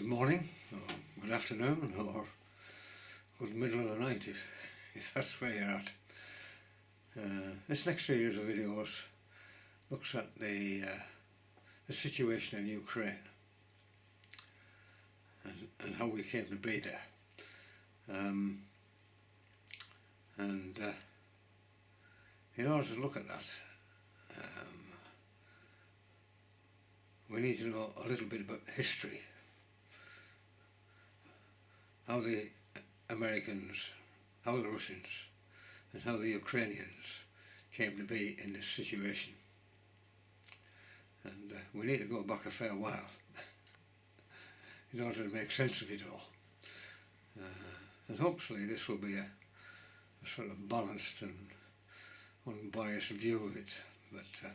good morning, or good afternoon, or good middle of the night if that's where you're at. This next series of videos looks at the situation in Ukraine and how we came to be there. In order to look at that, we need to know a little bit about history. How the Americans, how the Russians, and how the Ukrainians came to be in this situation. And we need to go back a fair while in order to make sense of it all. And hopefully this will be a sort of balanced and unbiased view of it, but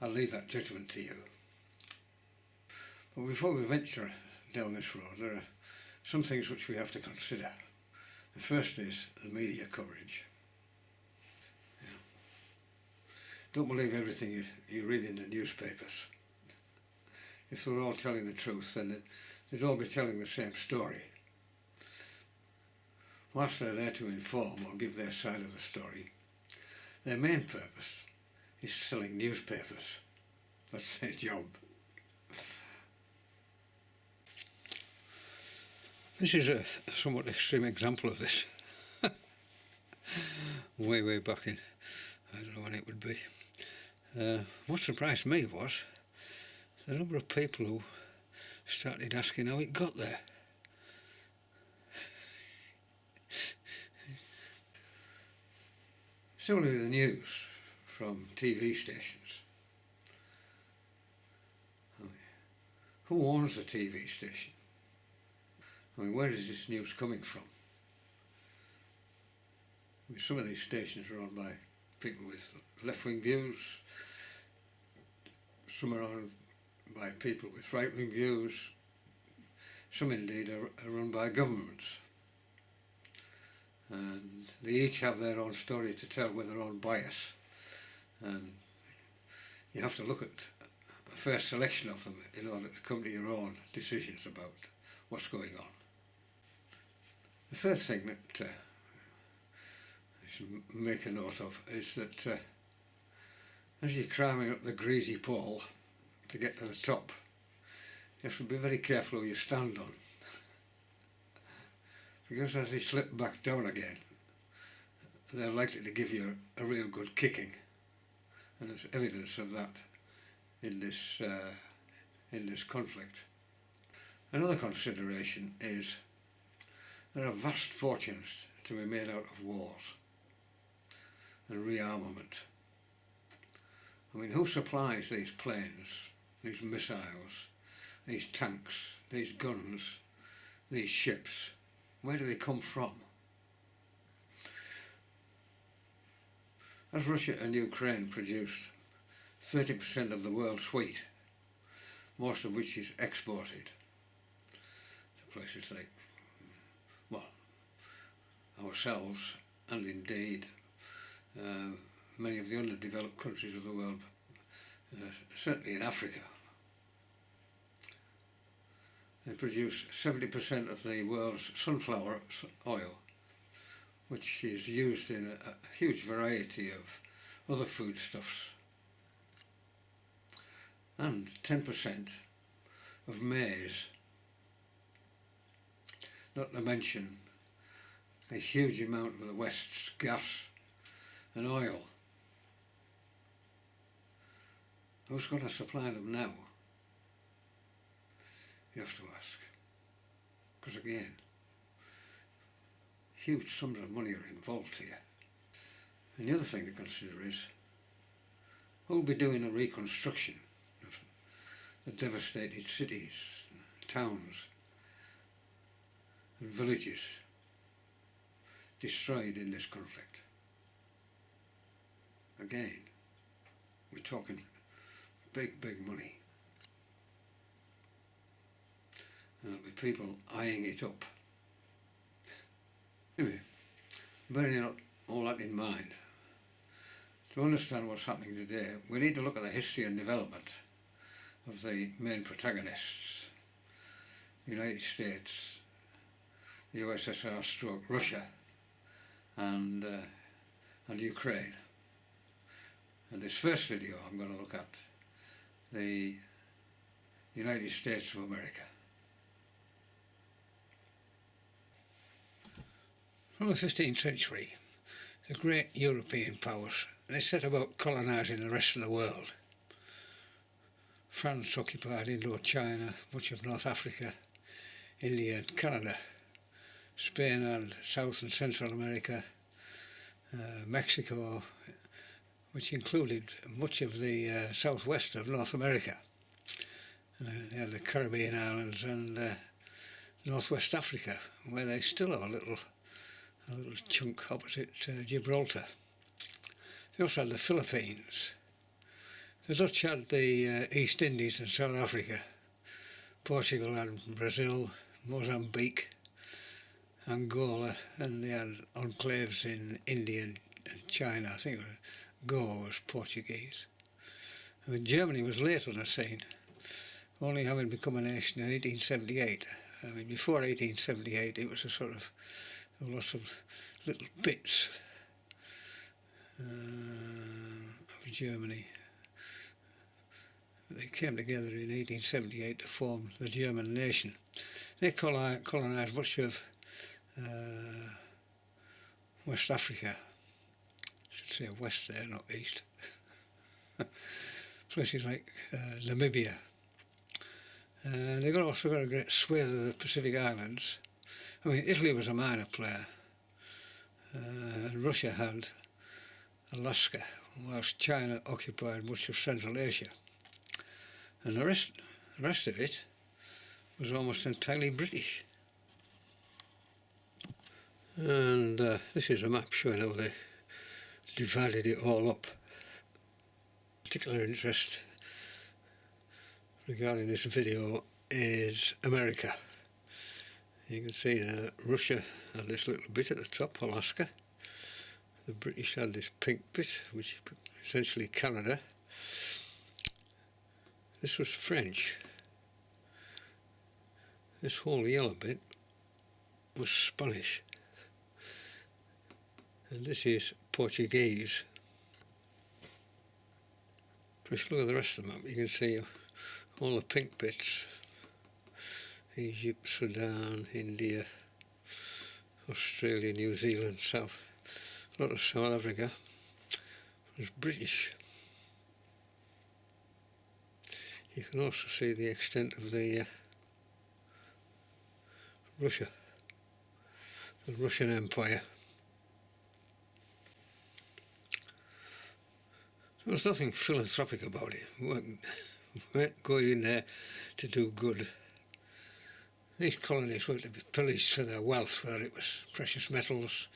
I'll leave that judgment to you. But before we venture down this road, there are some things which we have to consider. The first is the media coverage. Don't believe everything you read in the newspapers. If they were all telling the truth, then they'd all be telling the same story. Whilst they're there to inform or give their side of the story, their main purpose is selling newspapers. That's their job. This is a somewhat extreme example of this. way back in, I don't know when it would be. What surprised me was the number of people who started asking how it got there. Similarly, the news from TV stations. Who owns the TV station? I mean, where is this news coming from? I mean, some of these stations are owned by people with left-wing views, some are owned by people with right-wing views, some indeed are run by governments. And they each have their own story to tell with their own bias. And you have to look at a fair selection of them in order to come to your own decisions about what's going on. The third thing that I should make a note of is that as you're climbing up the greasy pole to get to the top, you have to be very careful who you stand on. Because as you slip back down again, they're likely to give you a real good kicking. And there's evidence of that in this conflict. Another consideration is there are vast fortunes to be made out of wars and rearmament. I mean, who supplies these planes, these missiles, these tanks, these guns, these ships? Where do they come from? As Russia and Ukraine produce 30% of the world's wheat, most of which is exported to places like, well, ourselves and indeed many of the underdeveloped countries of the world, certainly in Africa. They produce 70% of the world's sunflower oil, which is used in a huge variety of other foodstuffs, and 10% of maize, not to mention a huge amount of the West's gas and oil. Who's going to supply them now? You have to ask. Because again, huge sums of money are involved here. And the other thing to consider is who will be doing the reconstruction of the devastated cities, towns and villages destroyed in this conflict. Again, we're talking big money. And there'll be people eyeing it up. Anyway, bearing all that in mind, to understand what's happening today, we need to look at the history and development of the main protagonists United States, the USSR stroke Russia, and Ukraine. And this first video I'm going to look at the United States of America. From the 15th century, the great European powers, they set about colonising the rest of the world. France occupied Indochina, much of North Africa, India and Canada. Spain had South and Central America, Mexico, which included much of the southwest of North America. They had the Caribbean islands and northwest Africa, where they still have a little chunk opposite Gibraltar. They also had the Philippines. The Dutch had the East Indies and South Africa. Portugal had Brazil, Mozambique, Angola, and they had enclaves in India and China. I think Goa was Portuguese. I mean, Germany was late on the scene, only having become a nation in 1878. I mean, before 1878 it was a sort of lots of little bits of Germany. They came together in 1878 to form the German nation. They colonised much of West Africa. I should say west there, not east. Places like Namibia. They also got a great swathe of the Pacific Islands. I mean, Italy was a minor player, and Russia had Alaska, whilst China occupied much of Central Asia. And the rest of it was almost entirely British. And this is a map showing how they divided it all up. Particular interest regarding this video is America. You can see Russia had this little bit at the top, Alaska. The British had this pink bit, which is essentially Canada. This was French. This whole yellow bit was Spanish. And this is Portuguese. But if you look at the rest of the map, you can see all the pink bits. Egypt, Sudan, India, Australia, New Zealand, a lot of South Africa was British. You can also see the extent of the Russian Empire. There was nothing philanthropic about it. We weren't going in there to do good. These colonies were to be pillaged for their wealth, whether it was precious metals,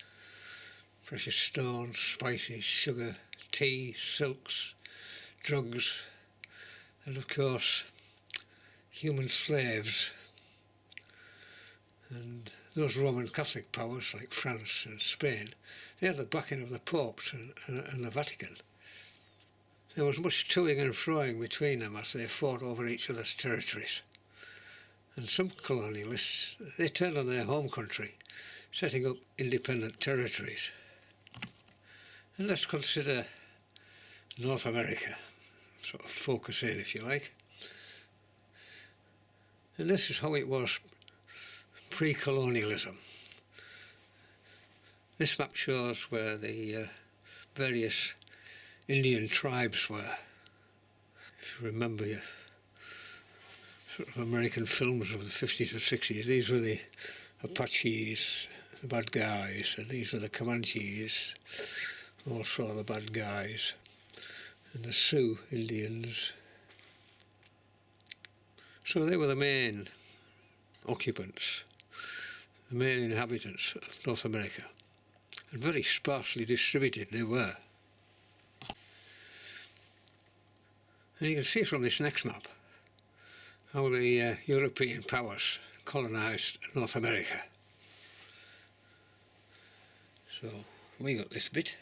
precious stones, spices, sugar, tea, silks, drugs, and of course human slaves. And those Roman Catholic powers like France and Spain, they had the backing of the popes and the Vatican. There was much toing and froing between them as they fought over each other's territories. And some colonialists, they turned on their home country, setting up independent territories. And let's consider North America, sort of focus in if you like. And this is how it was pre-colonialism. This map shows where the various Indian tribes were. If you remember your sort of American films of the 50s and 60s, these were the Apaches, the bad guys, and these were the Comanches, also the bad guys, and the Sioux Indians. So they were the main occupants, the main inhabitants of North America, and very sparsely distributed they were. And you can see from this next map how the European powers colonised North America. So we got this bit,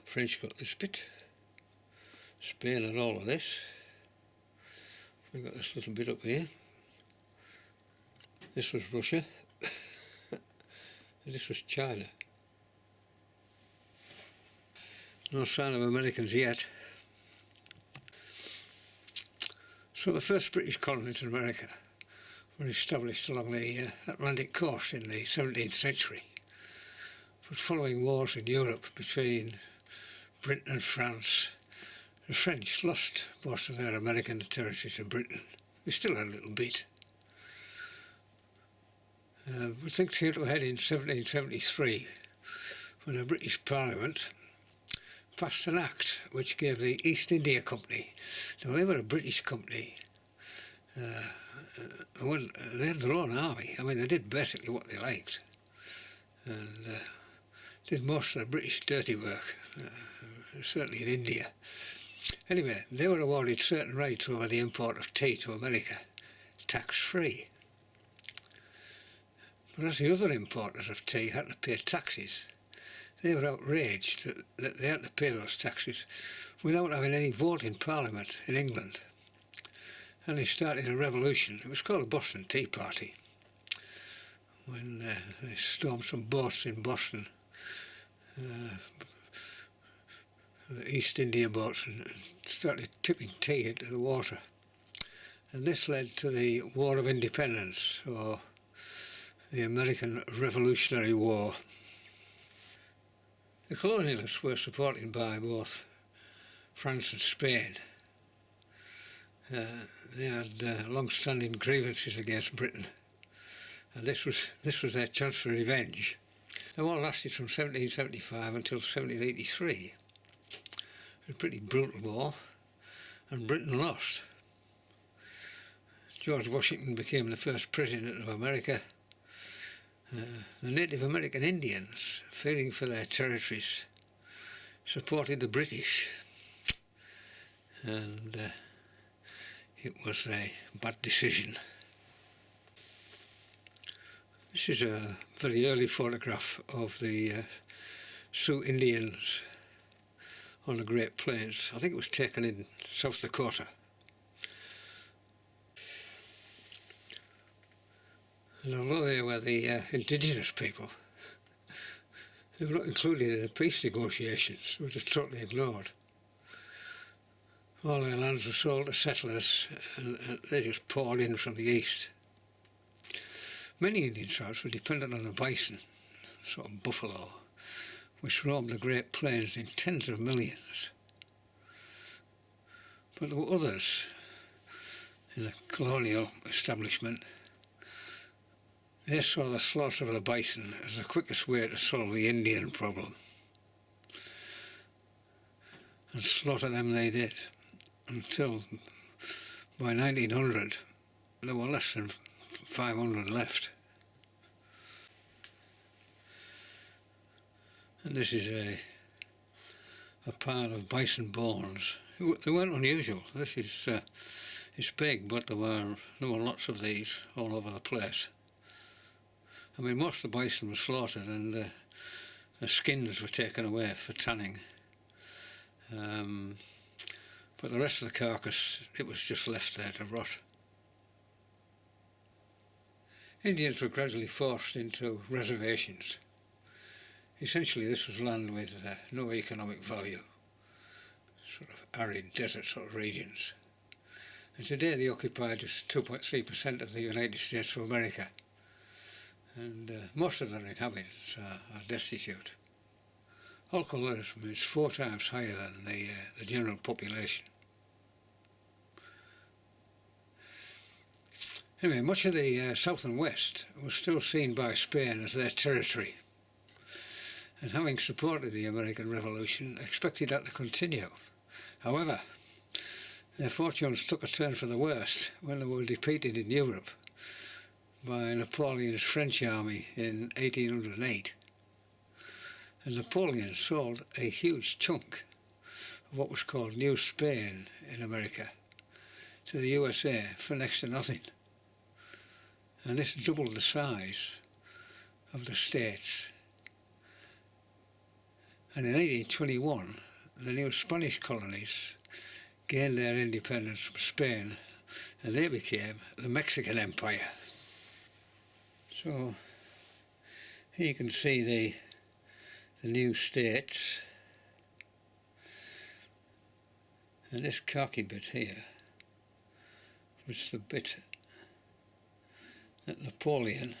French got this bit, Spain had all of this, we got this little bit up here, This was Russia. This was China. No sign of Americans yet. So the first British colonies in America were established along the Atlantic coast in the 17th century. But following wars in Europe between Britain and France, the French lost most of their American territories to Britain. We still had a little bit. But things came to a head in 1773 when the British Parliament passed an act which gave the East India Company, now they were a British company, they had their own army. I mean, they did basically what they liked and did most of the British dirty work, certainly in India. Anyway, they were awarded certain rights over the import of tea to America, tax-free. But as the other importers of tea had to pay taxes, they were outraged that they had to pay those taxes without having any vote in Parliament in England. And they started a revolution. It was called the Boston Tea Party, when they stormed some boats in Boston, the East India boats, and started tipping tea into the water. And this led to the War of Independence, or the American Revolutionary War. The colonialists were supported by both France and Spain. They had long-standing grievances against Britain, and this was their chance for revenge. The war lasted from 1775 until 1783. It was a pretty brutal war, and Britain lost. George Washington became the first president of America. The Native American Indians, fearing for their territories, supported the British, and it was a bad decision. This is a very early photograph of the Sioux Indians on the Great Plains. I think it was taken in South Dakota. And although they were the indigenous people, they were not included in the peace negotiations. They were just totally ignored. All their lands were sold to settlers, and they just poured in from the east. Many Indian tribes were dependent on the bison, sort of buffalo, which roamed the Great Plains in tens of millions. But there were others in the colonial establishment. They saw the slaughter of the bison as the quickest way to solve the Indian problem. And slaughter them they did, until by 1900 there were less than 500 left. And this is a pile of bison bones. They weren't unusual. This is it's big, but there were lots of these all over the place. I mean, most of the bison were slaughtered and the skins were taken away for tanning. But the rest of the carcass, it was just left there to rot. Indians were gradually forced into reservations. Essentially, this was land with no economic value, sort of arid desert sort of regions. And today they occupy just 2.3% of the United States of America. And most of their inhabitants are destitute. Alcoholism is 4 times higher than the general population. Anyway, much of the south and west was still seen by Spain as their territory, and having supported the American Revolution, expected that to continue. However, their fortunes took a turn for the worst when they were defeated in Europe by Napoleon's French army in 1808. And Napoleon sold a huge chunk of what was called New Spain in America to the USA for next to nothing. And this doubled the size of the states. And in 1821, the new Spanish colonies gained their independence from Spain, and they became the Mexican Empire. So here you can see the new states, and this khaki bit here was the bit that Napoleon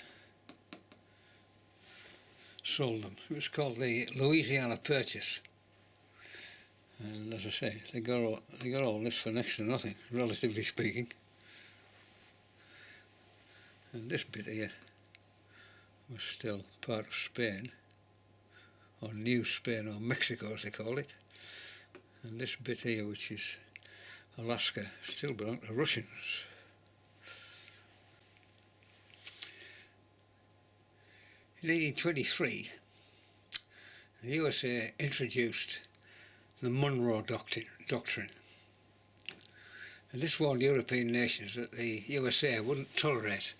sold them. It was called the Louisiana Purchase, and as I say, they got all this for next to nothing, relatively speaking. And this bit here was still part of Spain, or New Spain, or Mexico as they call it. And this bit here, which is Alaska, still belonged to Russians. In 1823, the USA introduced the Monroe Doctrine. And this warned European nations that the USA wouldn't tolerate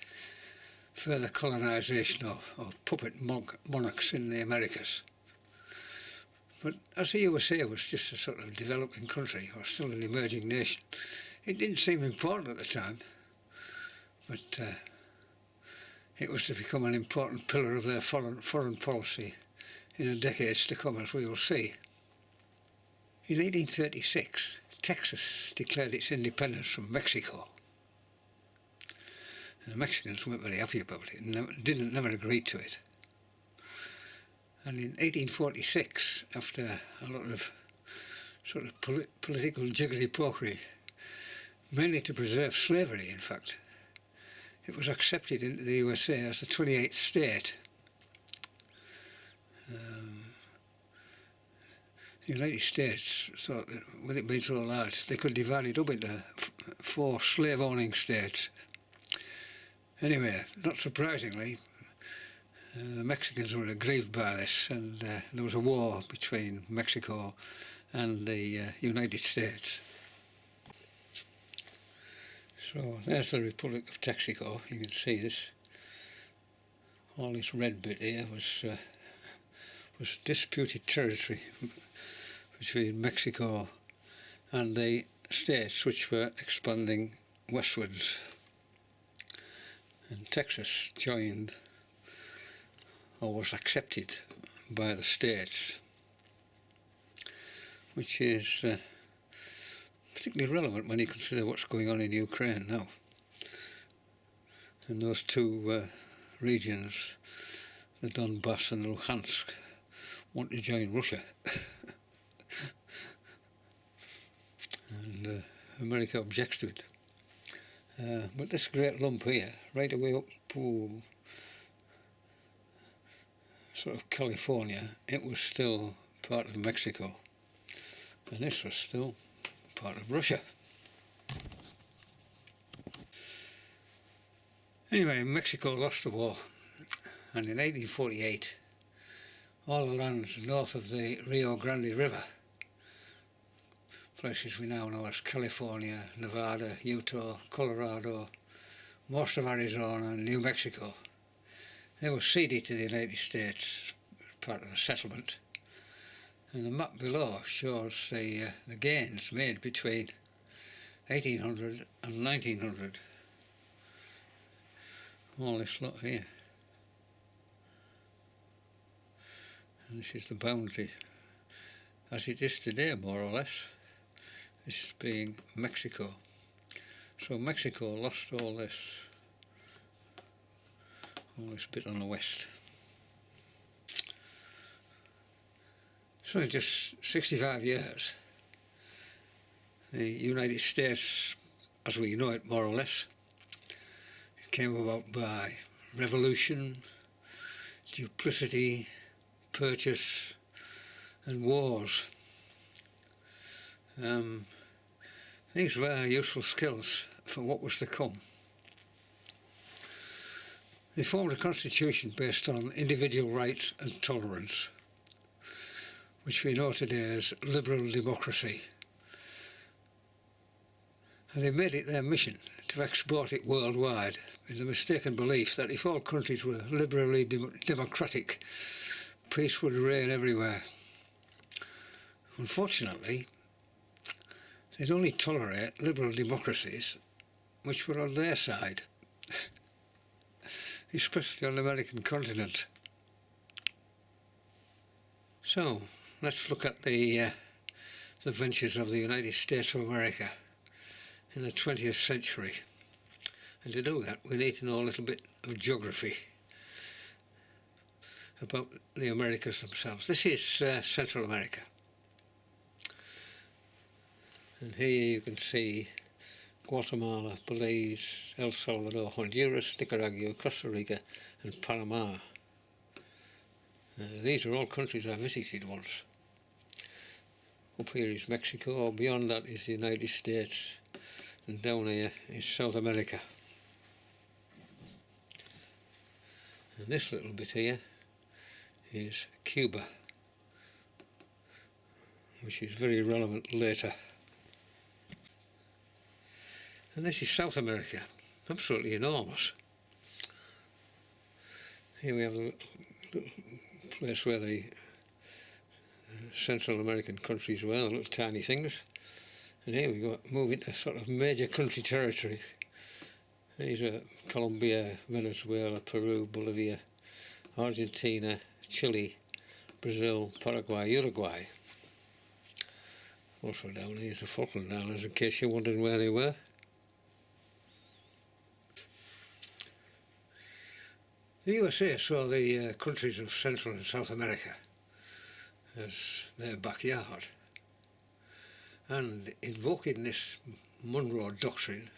further colonisation or puppet monarchs in the Americas. But as the USA was just a sort of developing country, or still an emerging nation, it didn't seem important at the time, but it was to become an important pillar of their foreign policy in the decades to come, as we will see. In 1836, Texas declared its independence from Mexico. And the Mexicans weren't very happy about it and never agreed to it. And in 1846, after a lot of sort of political jiggery-pokery, mainly to preserve slavery, in fact, it was accepted into the USA as the 28th state. The United States thought that with it being so large, they could divide it up into 4 slave-owning states. Anyway, not surprisingly, the Mexicans were aggrieved by this, and there was a war between Mexico and the United States. So there's the Republic of Texaco. You can see this. All this red bit here was disputed territory between Mexico and the states which were expanding westwards. And Texas joined, or was accepted, by the states, which is particularly relevant when you consider what's going on in Ukraine now. And those two regions, the Donbass and Luhansk, want to join Russia. And America objects to it. But this great lump here, right away up to sort of California, it was still part of Mexico. And this was still part of Russia. Anyway, Mexico lost the war, and in 1848 all the lands north of the Rio Grande River, places we now know as California, Nevada, Utah, Colorado, most of Arizona and New Mexico, they were ceded to the United States as part of a settlement. And the map below shows the gains made between 1800 and 1900. All this lot here. And this is the boundary as it is today, more or less. This being Mexico. So Mexico lost all this bit on the west. So in just 65 years, the United States, as we know it more or less, it came about by revolution, duplicity, purchase and wars. These were useful skills for what was to come. They formed a constitution based on individual rights and tolerance, which we know today as liberal democracy. And they made it their mission to export it worldwide in the mistaken belief that if all countries were liberally democratic, peace would reign everywhere. Unfortunately, they'd only tolerate liberal democracies which were on their side. especially on the American continent. So, let's look at the ventures of the United States of America in the 20th century. And to do that, we need to know a little bit of geography about the Americas themselves. This is Central America. And here you can see Guatemala, Belize, El Salvador, Honduras, Nicaragua, Costa Rica and Panama. These are all countries I visited once. Up here is Mexico, beyond that is the United States, and down here is South America. And this little bit here is Cuba, which is very relevant later. And this is South America, absolutely enormous. Here we have a little place where the Central American countries were, the little tiny things. And here we go, move into sort of major country territory. These are Colombia, Venezuela, Peru, Bolivia, Argentina, Chile, Brazil, Paraguay, Uruguay. Also down here is the Falkland Islands, in case you're wondering where they were. The USA saw the countries of Central and South America as their backyard, and invoking this Monroe Doctrine,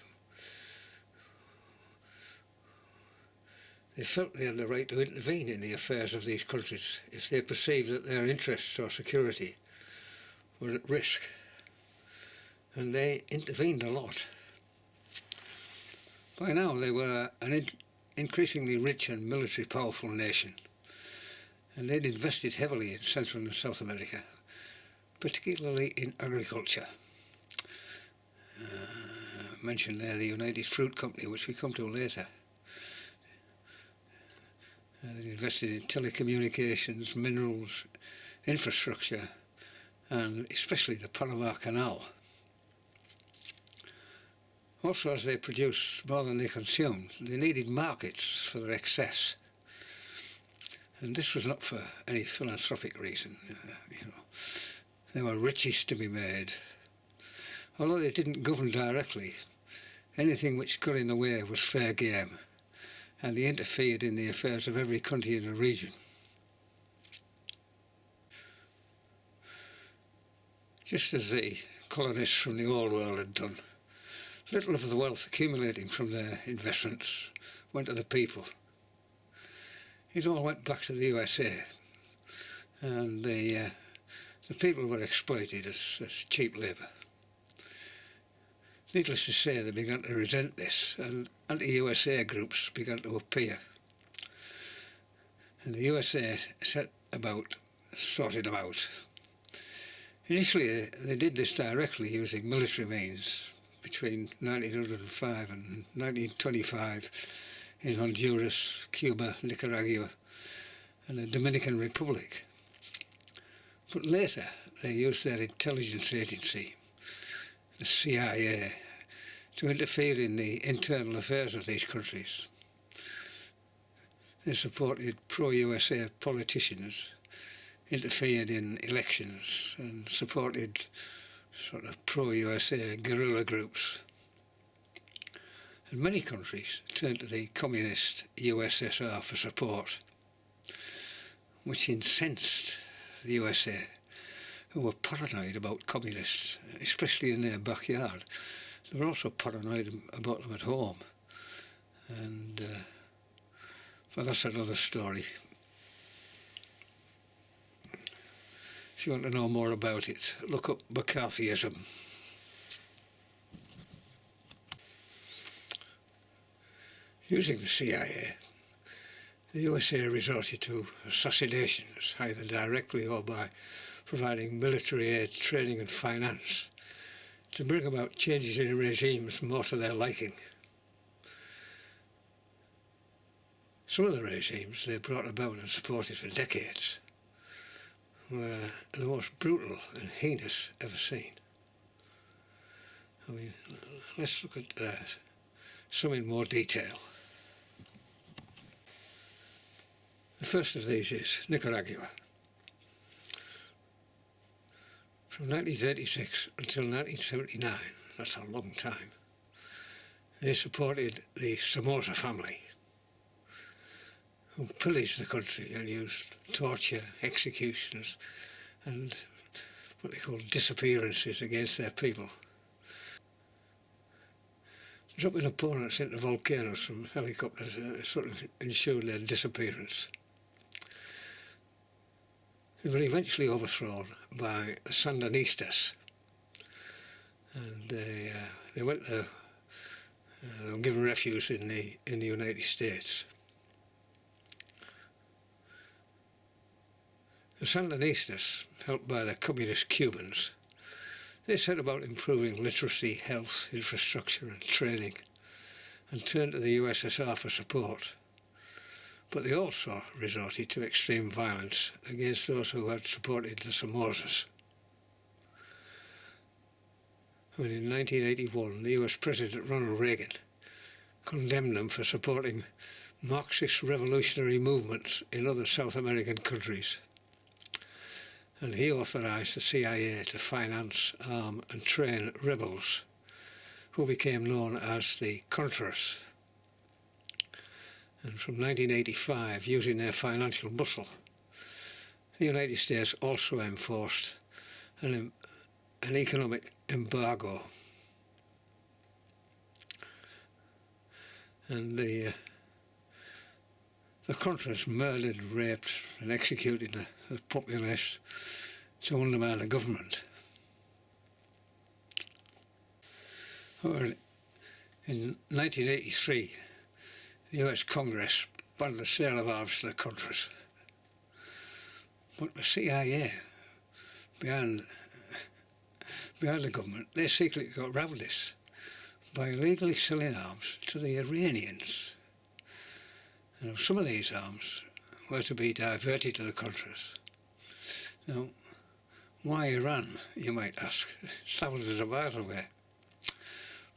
they felt they had the right to intervene in the affairs of these countries if they perceived that their interests or security were at risk, and they intervened a lot. By now they were an increasingly rich and military powerful nation, and they'd invested heavily in Central and South America, particularly in agriculture. I mentioned there the United Fruit Company, which we come to later. They invested in telecommunications, minerals, infrastructure, and especially the Panama Canal. Also, as they produced more than they consumed, they needed markets for their excess. And this was not for any philanthropic reason. There were riches to be made. Although they didn't govern directly, anything which got in the way was fair game, and they interfered in the affairs of every country in the region. Just as the colonists from the Old World had done, little of the wealth accumulating from their investments went to the people. It all went back to the USA, and the people were exploited as cheap labour. Needless to say, they began to resent this, and anti-USA groups began to appear. And the USA set about sorting them out. Initially, they did this directly using military means between 1905 and 1925 in Honduras, Cuba, Nicaragua and the Dominican Republic. But later they used their intelligence agency, the CIA, to interfere in the internal affairs of these countries. They supported pro-USA politicians, interfered in elections and supported sort of pro-USA guerrilla groups. And many countries turned to the communist USSR for support, which incensed the USA, who were paranoid about communists, especially in their backyard. They were also paranoid about them at home. And well, that's another story. If you want to know more about it, look up McCarthyism. Using the CIA, the USA resorted to assassinations, either directly or by providing military aid, training and finance, to bring about changes in regimes more to their liking. Some of the regimes they brought about and supported for decades were the most brutal and heinous ever seen. I mean, let's look at some in more detail. The first of these is Nicaragua. From 1936 until 1979, that's a long time, they supported the Somoza family, who pillaged the country and used torture, executions and what they call disappearances against their people. Dropping opponents into volcanoes from helicopters sort of ensured their disappearance. They were eventually overthrown by the Sandinistas, and they went to, they were given refuge in the United States. The Sandinistas, helped by the communist Cubans, they set about improving literacy, health, infrastructure and training, and turned to the USSR for support. But they also resorted to extreme violence against those who had supported the Somozas. When in 1981 the US President Ronald Reagan condemned them for supporting Marxist revolutionary movements in other South American countries. And he authorised the CIA to finance, arm and train rebels who became known as the Contras. And from 1985, using their financial muscle, the United States also enforced an economic embargo. And the Contras murdered, raped and executed the populace to undermine the government. However, in 1983, the US Congress banned the sale of arms to the Contras. But the CIA, behind the government, they secretly got around this by illegally selling arms to the Iranians. And some of these arms were to be diverted to the Contras. Now, why Iran, you might ask? It's thousands of miles away.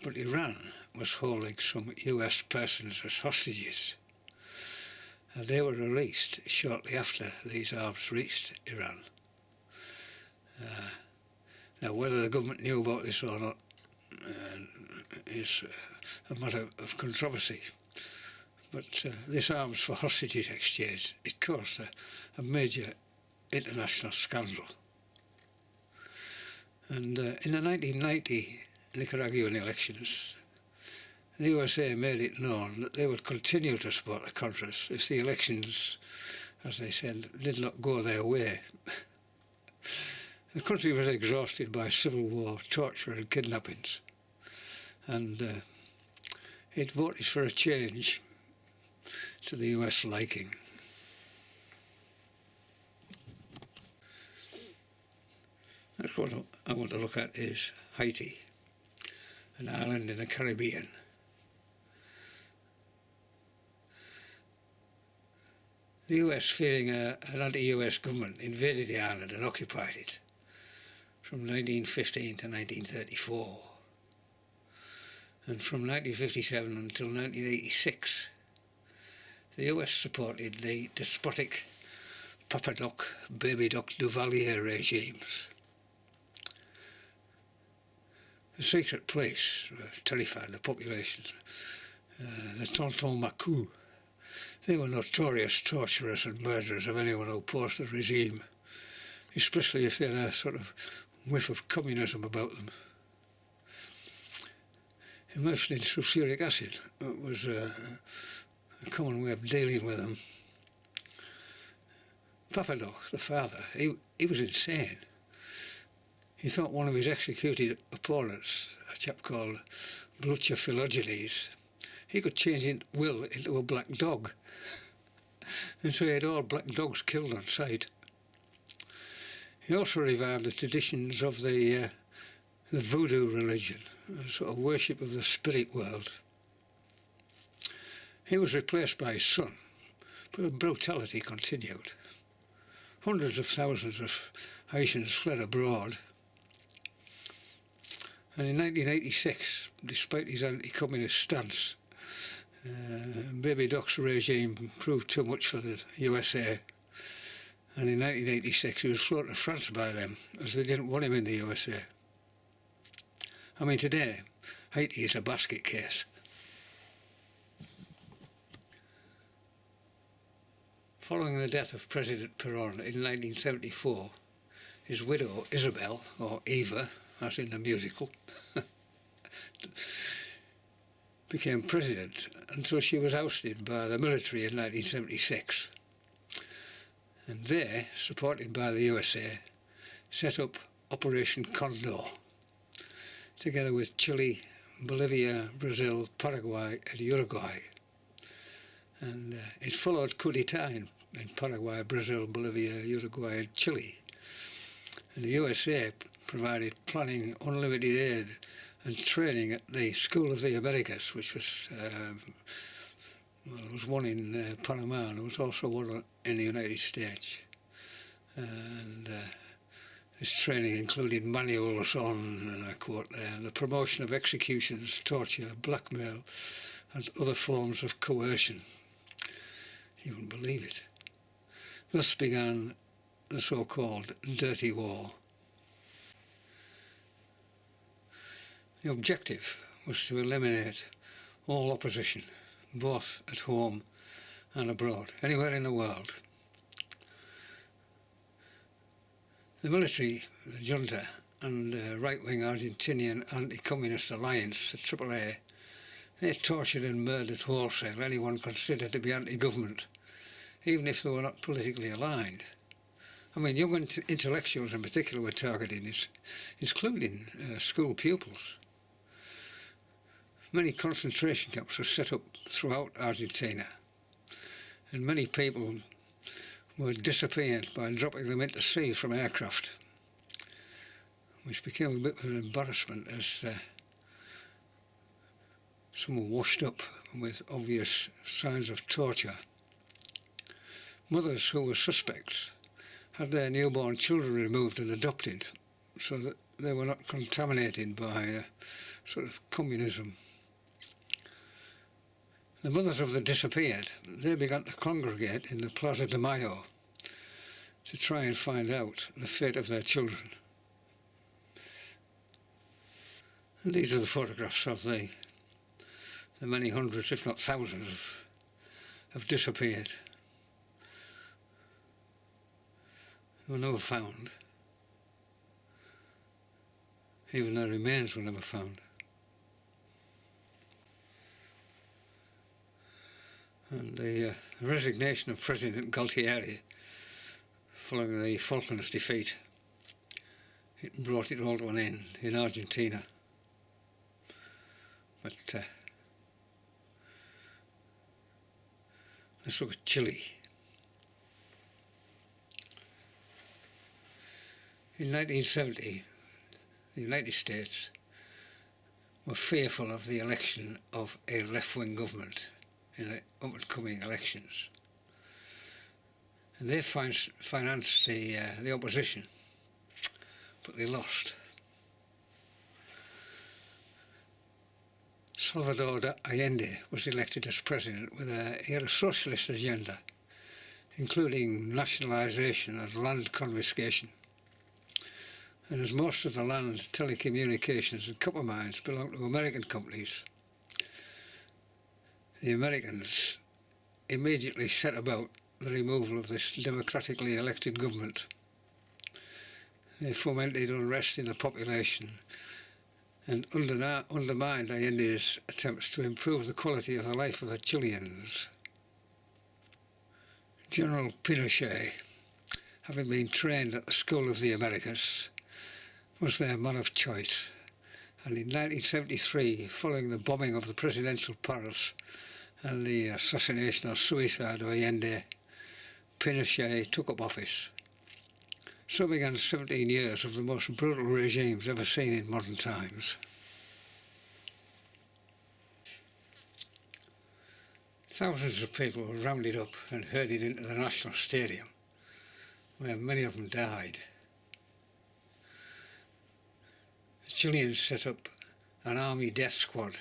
But Iran was holding some US persons as hostages. And they were released shortly after these arms reached Iran. Now, whether the government knew about this or not is a matter of controversy. But this arms for hostages exchange, it caused a major international scandal. And in the 1990 Nicaraguan elections, the USA made it known that they would continue to support the Contras if the elections, as they said, did not go their way. The country was exhausted by civil war, torture and kidnappings, and it voted for a change to the US liking. That's what I want to look at is Haiti, an island in the Caribbean. The US, fearing an anti-US government, invaded the island and occupied it from 1915 to 1934. And from 1957 until 1986, the US supported the despotic Papa Doc, Baby Doc Duvalier regimes. The secret police terrified the population. The Tonton Macoute, they were notorious torturers and murderers of anyone who opposed the regime, especially if they had a sort of whiff of communism about them. Immersion in sulfuric acid was a common way of dealing with them. Papa Doc, the father, he was insane. He thought one of his executed opponents, a chap called Blucher Philogenes, he could change his will into a black dog. And so he had all black dogs killed on sight. He also revived the traditions of the voodoo religion, a sort of worship of the spirit world. He was replaced by his son, but the brutality continued. Hundreds of thousands of Haitians fled abroad. And in 1986, despite his anti-communist stance, Baby Doc's regime proved too much for the USA, and in 1986 he was flown to France by them, as they didn't want him in the USA. I mean, today, Haiti is a basket case. Following the death of President Perón in 1974, his widow, Isabel, or Eva, as in the musical, became president until she was ousted by the military in 1976. And they, supported by the USA, set up Operation Condor, together with Chile, Bolivia, Brazil, Paraguay and Uruguay. And it followed coup d'etat in Paraguay, Brazil, Bolivia, Uruguay and Chile. And the USA provided planning, unlimited aid and training at the School of the Americas, which was, well, there was one in Panama and there was also one in the United States. And this training included manuals on, and I quote there, the promotion of executions, torture, blackmail and other forms of coercion. You wouldn't believe it. Thus began the so-called Dirty War. The objective was to eliminate all opposition, both at home and abroad, anywhere in the world. The military, the junta, and right-wing Argentinian anti-communist alliance, the AAA, they tortured and murdered wholesale anyone considered to be anti-government, even if they were not politically aligned. I mean, young intellectuals in particular were targeted, including school pupils. Many concentration camps were set up throughout Argentina, and many people were disappeared by dropping them into sea from aircraft, which became a bit of an embarrassment as some were washed up with obvious signs of torture. Mothers who were suspects had their newborn children removed and adopted so that they were not contaminated by sort of communism. The mothers of the disappeared, they began to congregate in the Plaza de Mayo to try and find out the fate of their children. And these are the photographs of the many hundreds, if not thousands, have disappeared. They were never found. Even their remains were never found. And the resignation of President Galtieri following the Falklands defeat, it brought it all to an end in Argentina. But let's look at Chile. In 1970, the United States were fearful of the election of a left-wing government in the up-and-coming elections, and they financed the opposition, but they lost. Salvador Allende was elected as president with he had a socialist agenda, including nationalisation and land confiscation. And as most of the land, telecommunications and copper mines belonged to American companies, the Americans immediately set about the removal of this democratically elected government. They fomented unrest in the population and undermined Allende's attempts to improve the quality of the life of the Chileans. General Pinochet, having been trained at the School of the Americas, was their man of choice. And in 1973, following the bombing of the presidential palace and the assassination or suicide of Allende, Pinochet took up office. So began 17 years of the most brutal regimes ever seen in modern times. Thousands of people were rounded up and herded into the National Stadium, where many of them died. The Chileans set up an army death squad,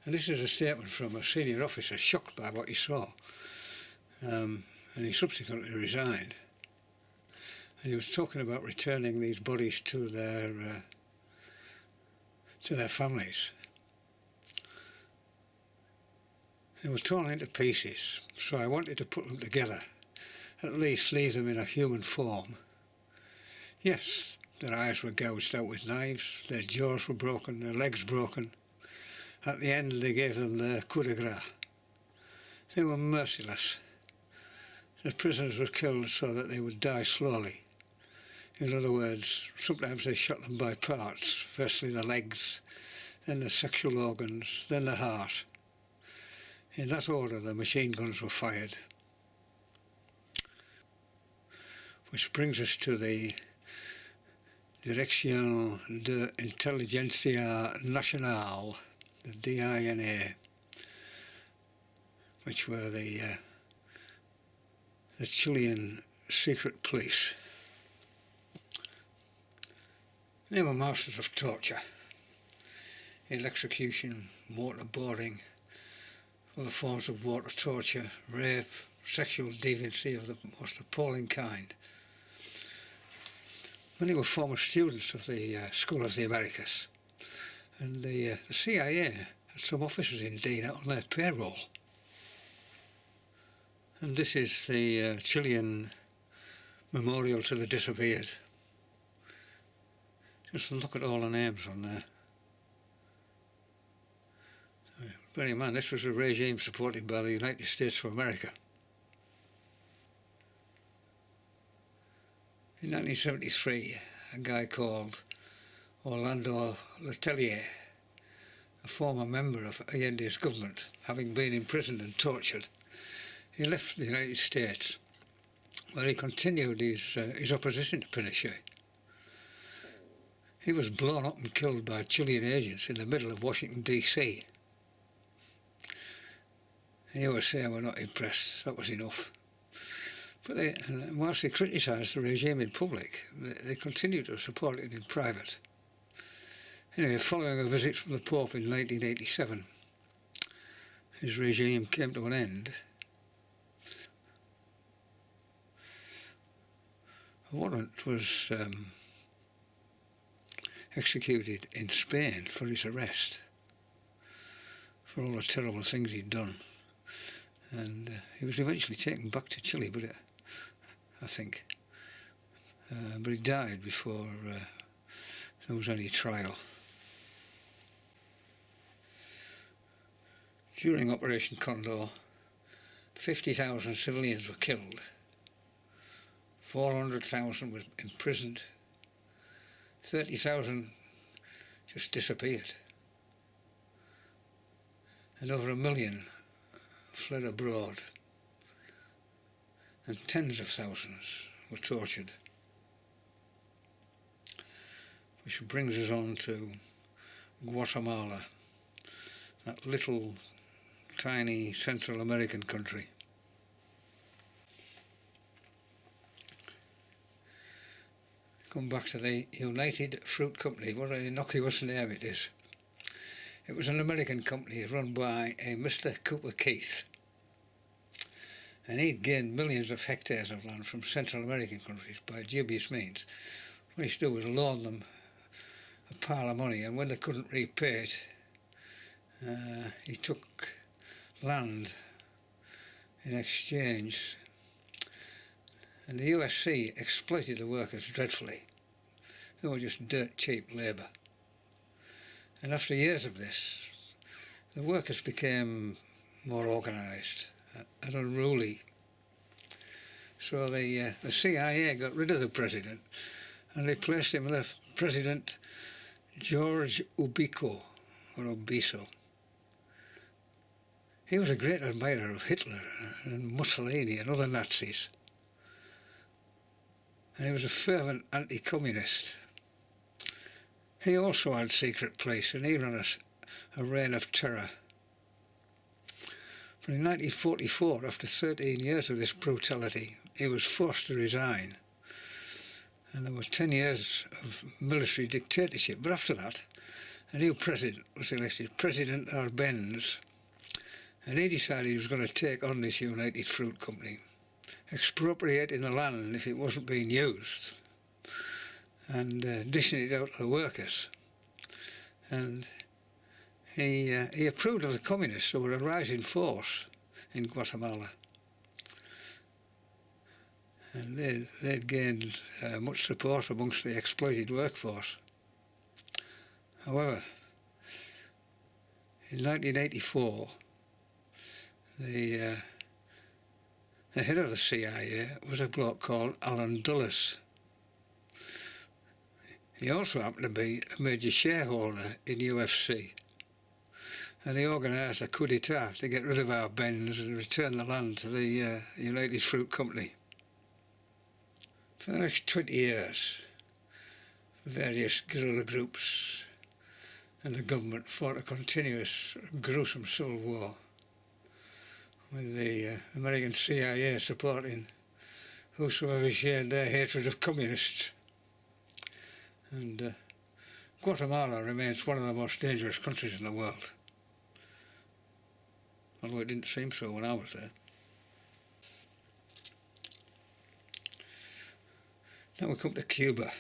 And this is a statement from a senior officer shocked by what he saw. And he subsequently resigned. And he was talking about returning these bodies to their families. They were torn into pieces, so I wanted to put them together, at least leave them in a human form. Yes, their eyes were gouged out with knives, their jaws were broken, their legs broken. At the end they gave them the coup de grace. They were merciless. The prisoners were killed so that they would die slowly. In other words, sometimes they shot them by parts, firstly the legs, then the sexual organs, then the heart. In that order the machine guns were fired. Which brings us to the Direction de Intelligentsia Nacional, the DINA, which were the Chilean secret police. They were masters of torture, electrocution, waterboarding, other forms of water torture, rape, sexual deviancy of the most appalling kind. Many were former students of the School of the Americas, and the CIA had some officers in DINA on their payroll. And this is the Chilean memorial to the disappeared. Just look at all the names on there. Bear in mind, this was a regime supported by the United States of America. In 1973, a guy called Orlando Letelier, a former member of Allende's government, having been imprisoned and tortured, he left the United States, where he continued his opposition to Pinochet. He was blown up and killed by Chilean agents in the middle of Washington, D.C. The USA were not impressed. That was enough. But whilst they criticised the regime in public, they continued to support it in private. Anyway, following a visit from the Pope in 1987, his regime came to an end. A warrant was executed in Spain for his arrest, for all the terrible things he'd done. And he was eventually taken back to Chile, but I think. But he died before there was any trial. During Operation Condor, 50,000 civilians were killed, 400,000 were imprisoned, 30,000 just disappeared, and over 1 million fled abroad, and tens of thousands were tortured. Which brings us on to Guatemala, that little tiny Central American country. Come back to the United Fruit Company. What an innocuous name it is. It was an American company run by a Mr. Cooper Keith, and he'd gained millions of hectares of land from Central American countries by dubious means. What he used to do was loan them a pile of money, and when they couldn't repay it, he took land in exchange, and the USC exploited the workers dreadfully. They were just dirt cheap labour. And after years of this, the workers became more organised and unruly. So the CIA got rid of the president and replaced him with President George Ubico, or Obiso. He was a great admirer of Hitler and Mussolini and other Nazis. And he was a fervent anti-communist. He also had secret police, and he ran a reign of terror. But in 1944, after 13 years of this brutality, he was forced to resign. And there were 10 years of military dictatorship. But after that, a new president was elected, President Arbenz, and he decided he was going to take on this United Fruit Company, expropriating the land if it wasn't being used, and dishing it out to the workers. And he approved of the communists, who were a rising force in Guatemala. And they'd gained much support amongst the exploited workforce. However, in 1984, the head of the CIA was a bloke called Alan Dulles. He also happened to be a major shareholder in UFC, and he organised a coup d'etat to get rid of Arbenz and return the land to the United Fruit Company. For the next 20 years, various guerrilla groups and the government fought a continuous, gruesome civil war, with the American CIA supporting whosoever shared their hatred of communists. And Guatemala remains one of the most dangerous countries in the world, although it didn't seem so when I was there. Now we come to Cuba.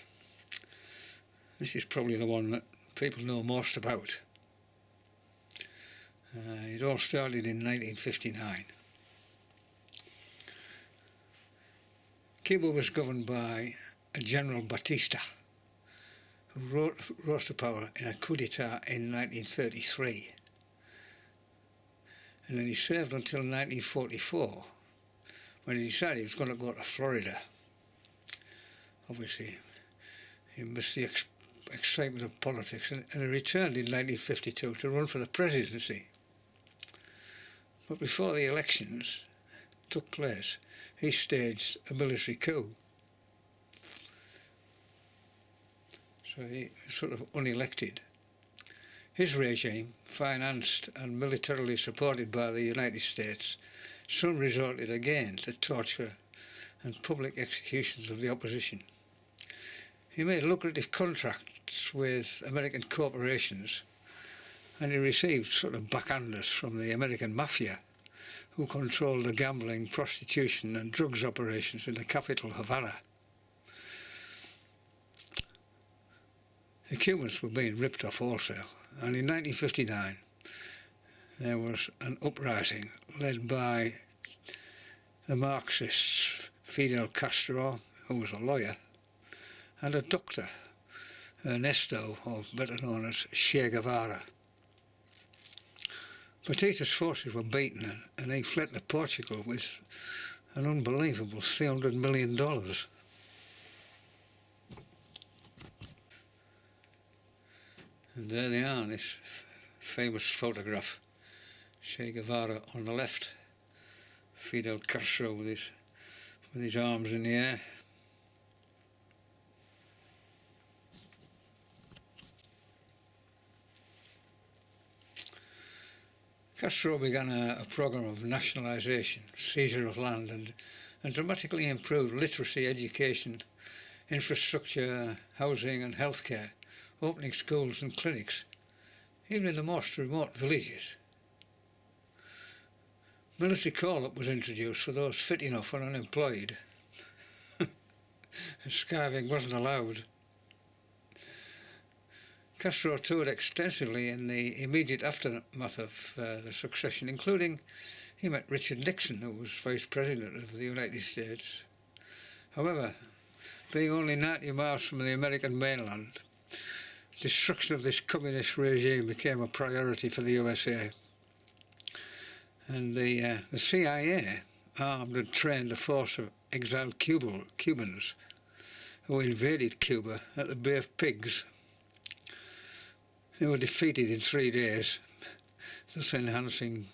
This is probably the one that people know most about. It all started in 1959. Cuba was governed by a General Batista, who rose to power in a coup d'etat in 1933. And then he served until 1944, when he decided he was going to go to Florida. Obviously, he missed the excitement of politics, and he returned in 1952 to run for the presidency. But before the elections took place, he staged a military coup. So he was sort of unelected. His regime, financed and militarily supported by the United States, soon resorted again to torture and public executions of the opposition. He made lucrative contracts with American corporations, and he received sort of backhanders from the American mafia, who controlled the gambling, prostitution and drugs operations in the capital, Havana. The Cubans were being ripped off wholesale, and in 1959 there was an uprising led by the Marxists Fidel Castro, who was a lawyer, and a doctor, Ernesto, or better known as Che Guevara. Batista's forces were beaten, and he fled to Portugal with an unbelievable $300 million. And there they are in this famous photograph. Che Guevara on the left, Fidel Castro with his arms in the air. Castro began a program of nationalisation, seizure of land, and dramatically improved literacy, education, infrastructure, housing and healthcare, opening schools and clinics, even in the most remote villages. Military call-up was introduced for those fit enough and unemployed. Skiving wasn't allowed. Castro toured extensively in the immediate aftermath of the succession, including he met Richard Nixon, who was Vice President of the United States. However, being only 90 miles from the American mainland, destruction of this communist regime became a priority for the USA. And the CIA armed and trained a force of exiled Cubans who invaded Cuba at the Bay of Pigs. They were defeated in 3 days, thus enhancing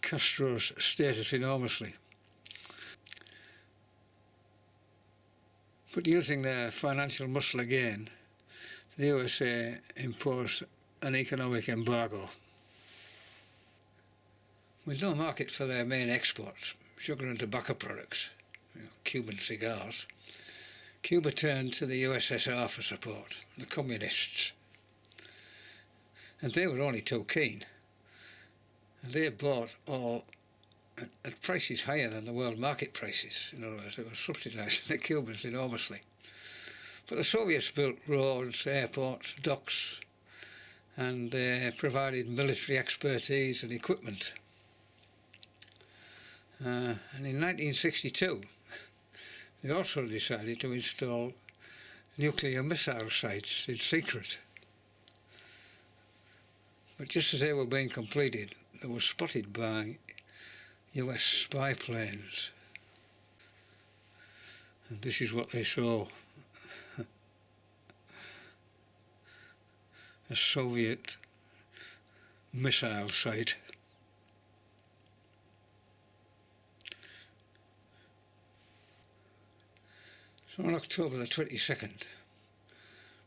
Castro's status enormously. But using their financial muscle again, the USA imposed an economic embargo. With no market for their main exports, sugar and tobacco products, Cuban cigars, Cuba turned to the USSR for support, the communists. and they were only too keen. And they bought all at prices higher than the world market prices. In other words, they were subsidising the Cubans enormously. But the Soviets built roads, airports, docks, and provided military expertise and equipment. And in 1962, they also decided to install nuclear missile sites in secret. But just as they were being completed, they were spotted by US spy planes. And this is what they saw. A Soviet missile site. So on October the 22nd,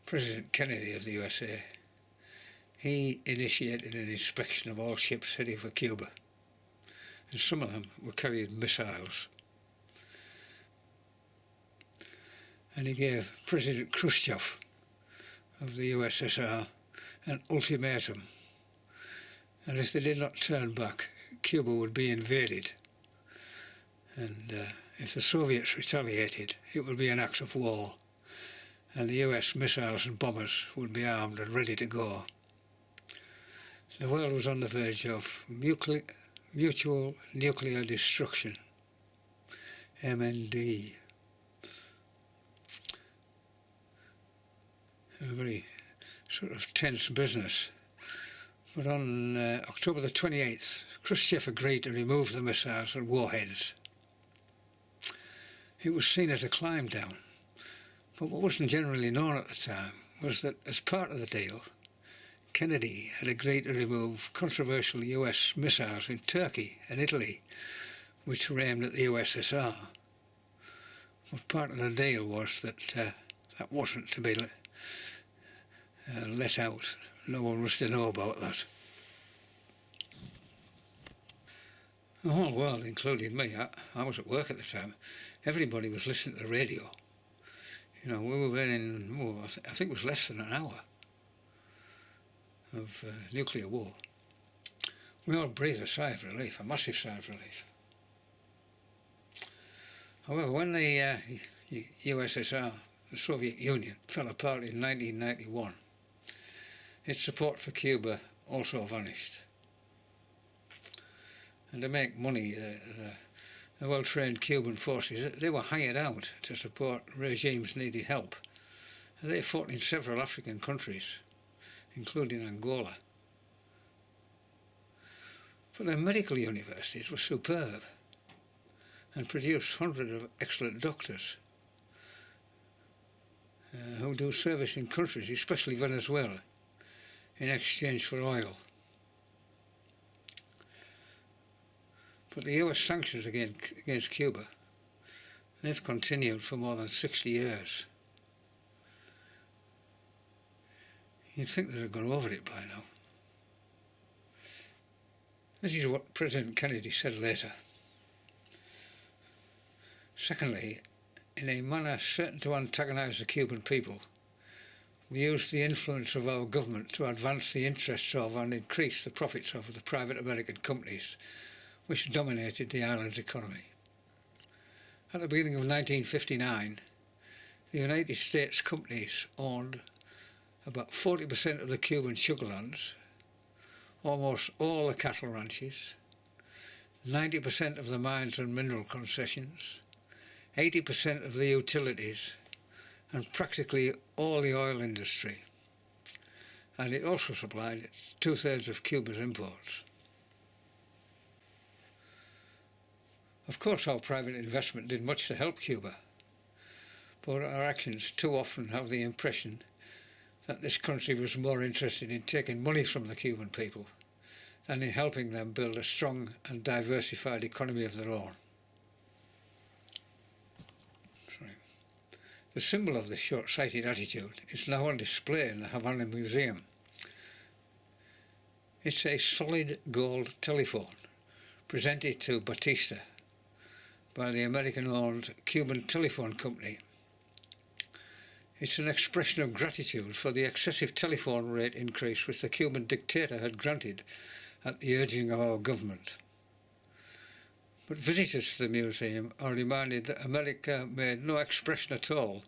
President Kennedy of the USA, he initiated an inspection of all ships heading for Cuba, and some of them were carrying missiles. And he gave President Khrushchev of the USSR an ultimatum, and if they did not turn back, Cuba would be invaded, and if the Soviets retaliated, it would be an act of war, and the US missiles and bombers would be armed and ready to go. The world was on the verge of mutual nuclear destruction, MND. A very sort of tense business. But on October the 28th, Khrushchev agreed to remove the missiles and warheads. It was seen as a climb down, but what wasn't generally known at the time was that as part of the deal, Kennedy had agreed to remove controversial US missiles in Turkey and Italy, which were aimed at the USSR. But part of the deal was that that wasn't to be let out. No one was to know about that. The whole world, including me, I was at work at the time, everybody was listening to the radio. You know, we were in, I think it was less than an hour of nuclear war. We all breathed a sigh of relief, a massive sigh of relief. However, when the USSR, the Soviet Union, fell apart in 1991, its support for Cuba also vanished. And to make money, the well-trained Cuban forces, they were hired out to support regimes needing help. They fought in several African countries, including Angola. But their medical universities were superb and produced hundreds of excellent doctors who do service in countries, especially Venezuela, in exchange for oil. But the US sanctions against Cuba, they've continued for more than 60 years. You'd think they'd have gone over it by now. This is what President Kennedy said later. Secondly, in a manner certain to antagonise the Cuban people, we used the influence of our government to advance the interests of and increase the profits of the private American companies which dominated the island's economy. At the beginning of 1959, the United States companies owned about 40% of the Cuban sugarlands, almost all the cattle ranches, 90% of the mines and mineral concessions, 80% of the utilities, and practically all the oil industry. And it also supplied 2/3 of Cuba's imports. Of course, our private investment did much to help Cuba, but our actions too often have the impression that this country was more interested in taking money from the Cuban people than in helping them build a strong and diversified economy of their own. The symbol of this short-sighted attitude is now on display in the Havana Museum. It's a solid gold telephone presented to Batista by the American-owned Cuban Telephone Company. It's an expression of gratitude for the excessive telephone rate increase which the Cuban dictator had granted at the urging of our government. But visitors to the museum are reminded that America made no expression at all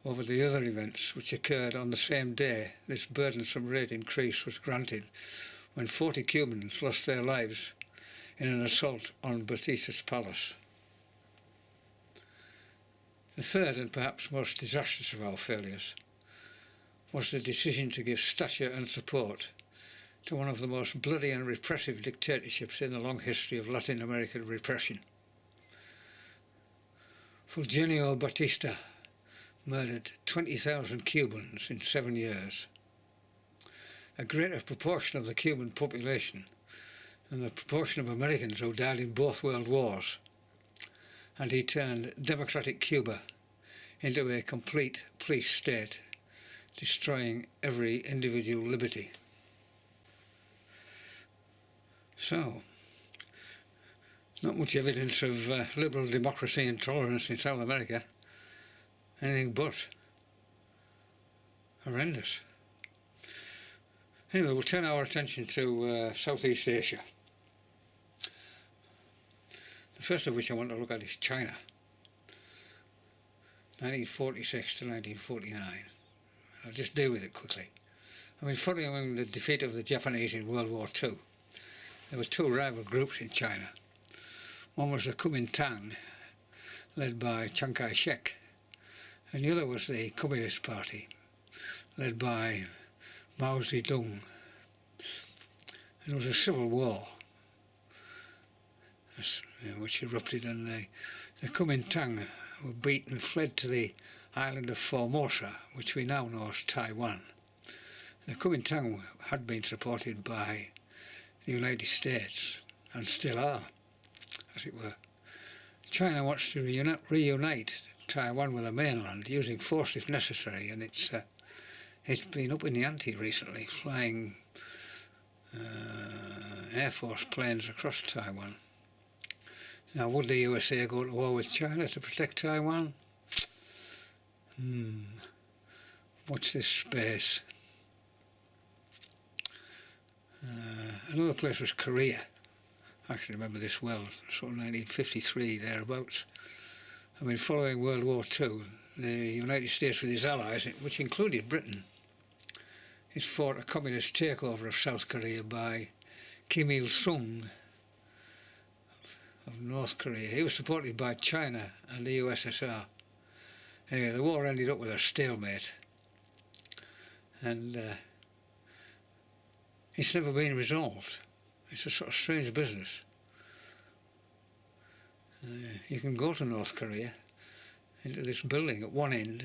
over the other events which occurred on the same day this burdensome rate increase was granted, when 40 Cubans lost their lives in an assault on Batista's palace. The third and perhaps most disastrous of our failures was the decision to give stature and support to one of the most bloody and repressive dictatorships in the long history of Latin American repression. Fulgencio Batista murdered 20,000 Cubans in 7 years, a greater proportion of the Cuban population than the proportion of Americans who died in both world wars, and he turned democratic Cuba into a complete police state, destroying every individual liberty. So, not much evidence of liberal democracy and tolerance in South America. Anything but horrendous. Anyway, we'll turn our attention to Southeast Asia. The first of which I want to look at is China, 1946 to 1949. I'll just deal with it quickly. I mean, following the defeat of the Japanese in World War II, there were two rival groups in China. One was the Kuomintang, led by Chiang Kai-shek, and the other was the Communist Party, led by Mao Zedong. And there was a civil war which erupted, and the Kuomintang were beaten and fled to the island of Formosa, which we now know as Taiwan. The Kuomintang had been supported by the United States, and still are, as it were. China wants to reunite Taiwan with the mainland, using force if necessary, and it's been up in the ante recently, flying Air Force planes across Taiwan. Now, would the USA go to war with China to protect Taiwan? Watch this space. Another place was Korea. I actually remember this well, sort of 1953, thereabouts. I mean, following World War II, the United States with its allies, which included Britain, it fought a communist takeover of South Korea by Kim Il-sung of North Korea. He was supported by China and the USSR. Anyway, the war ended up with a stalemate, and it's never been resolved. It's a sort of strange business. You can go to North Korea, into this building at one end,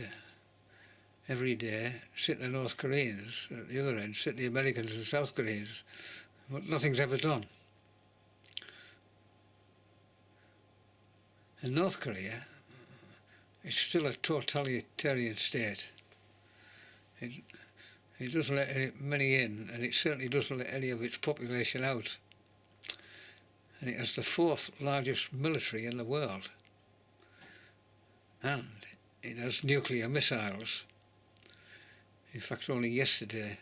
every day, sit the North Koreans, at the other end sit the Americans and South Koreans, but nothing's ever done. In North Korea, it's still a totalitarian state. It doesn't let many in, and it certainly doesn't let any of its population out. And it has the fourth largest military in the world. And it has nuclear missiles. In fact, only yesterday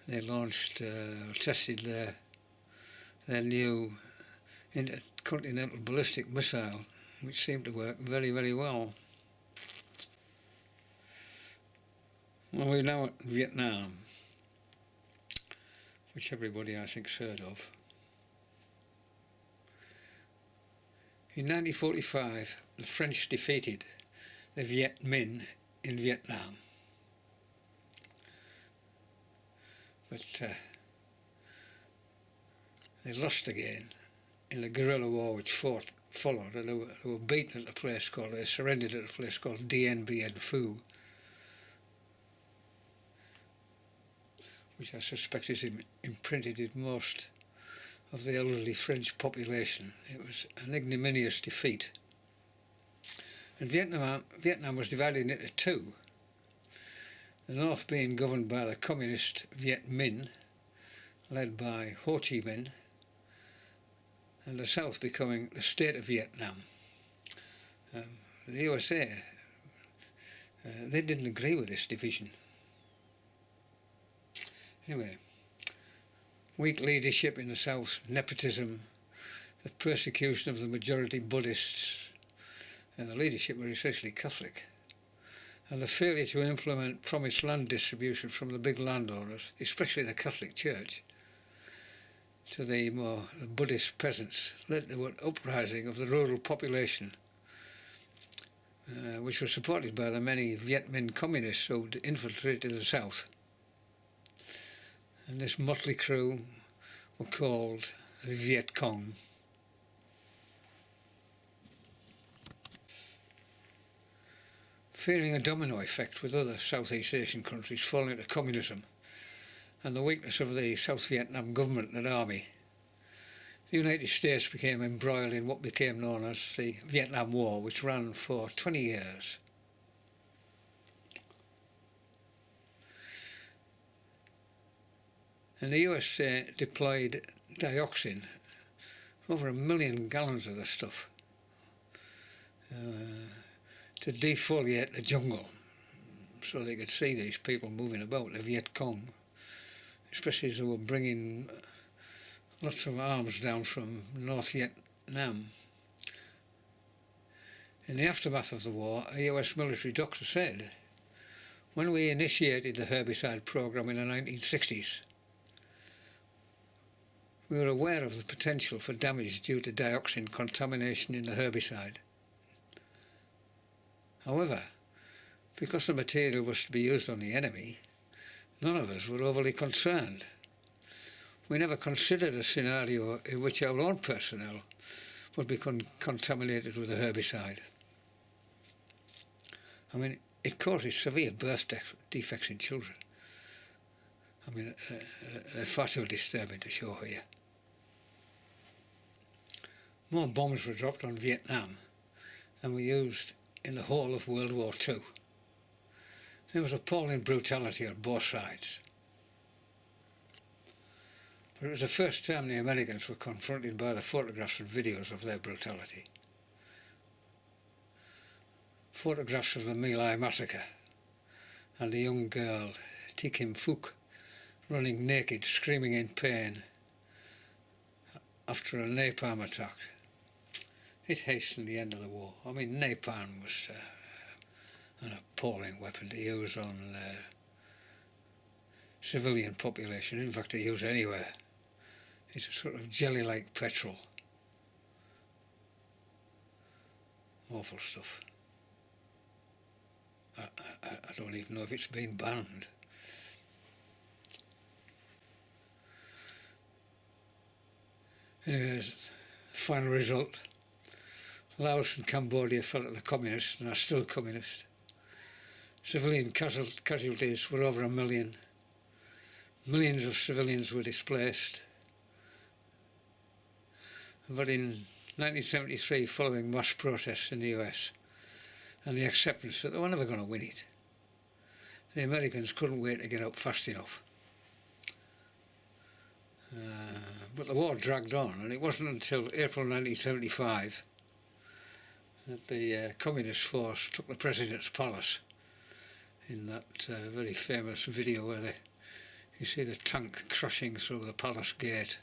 they launched, tested their new intercontinental ballistic missile, which seemed to work very, very well. Well, we're now at Vietnam, which everybody, I think, has heard of. In 1945, the French defeated the Viet Minh in Vietnam. But they lost again in the guerrilla war which followed, and they were beaten at a place called, they surrendered at a place called Dien Bien Phu, which I suspect is imprinted in most of the elderly French population. It was an ignominious defeat. And Vietnam was divided into two. The north being governed by the communist Viet Minh, led by Ho Chi Minh, and the south becoming the state of Vietnam. The USA They didn't agree with this division. Anyway, weak leadership in the south, nepotism, the persecution of the majority Buddhists, and the leadership were essentially Catholic, and the failure to implement promised land distribution from the big landowners, especially the Catholic Church, to the Buddhist peasants, led to an uprising of the rural population, which was supported by the many Viet Minh communists who had infiltrated the south. And this motley crew were called the Viet Cong. Fearing a domino effect with other Southeast Asian countries falling into communism and the weakness of the South Vietnam government and army, the United States became embroiled in what became known as the Vietnam War, which ran for 20 years. And the USA deployed dioxin, over 1 million gallons of the stuff, to defoliate the jungle so they could see these people moving about, the Viet Cong, especially as they were bringing lots of arms down from North Vietnam. In the aftermath of the war, a US military doctor said, when we initiated the herbicide program in the 1960s, we were aware of the potential for damage due to dioxin contamination in the herbicide. However, because the material was to be used on the enemy, none of us were overly concerned. We never considered a scenario in which our own personnel would be contaminated with a herbicide. I mean, it causes severe birth defects in children. I mean, they're far too disturbing to show here. More bombs were dropped on Vietnam than were used in the whole of World War II. There was appalling brutality on both sides. But it was the first time the Americans were confronted by the photographs and videos of their brutality. Photographs of the My Lai massacre and the young girl, Thi Kim Phuc, running naked, screaming in pain after a napalm attack. It hastened the end of the war. I mean, napalm was an appalling weapon to use on civilian population, in fact to use anywhere. It's a sort of jelly-like petrol. Awful stuff. I don't even know if it's been banned. Anyway, final result. Laos and Cambodia fell to the communists and are still communist. Civilian casualties were over 1 million. Millions of civilians were displaced. But in 1973, following mass protests in the US and the acceptance that they were never going to win it, the Americans couldn't wait to get out fast enough. But the war dragged on, and it wasn't until April 1975 that the communist force took the President's Palace in that very famous video where you see the tank crashing through the palace gate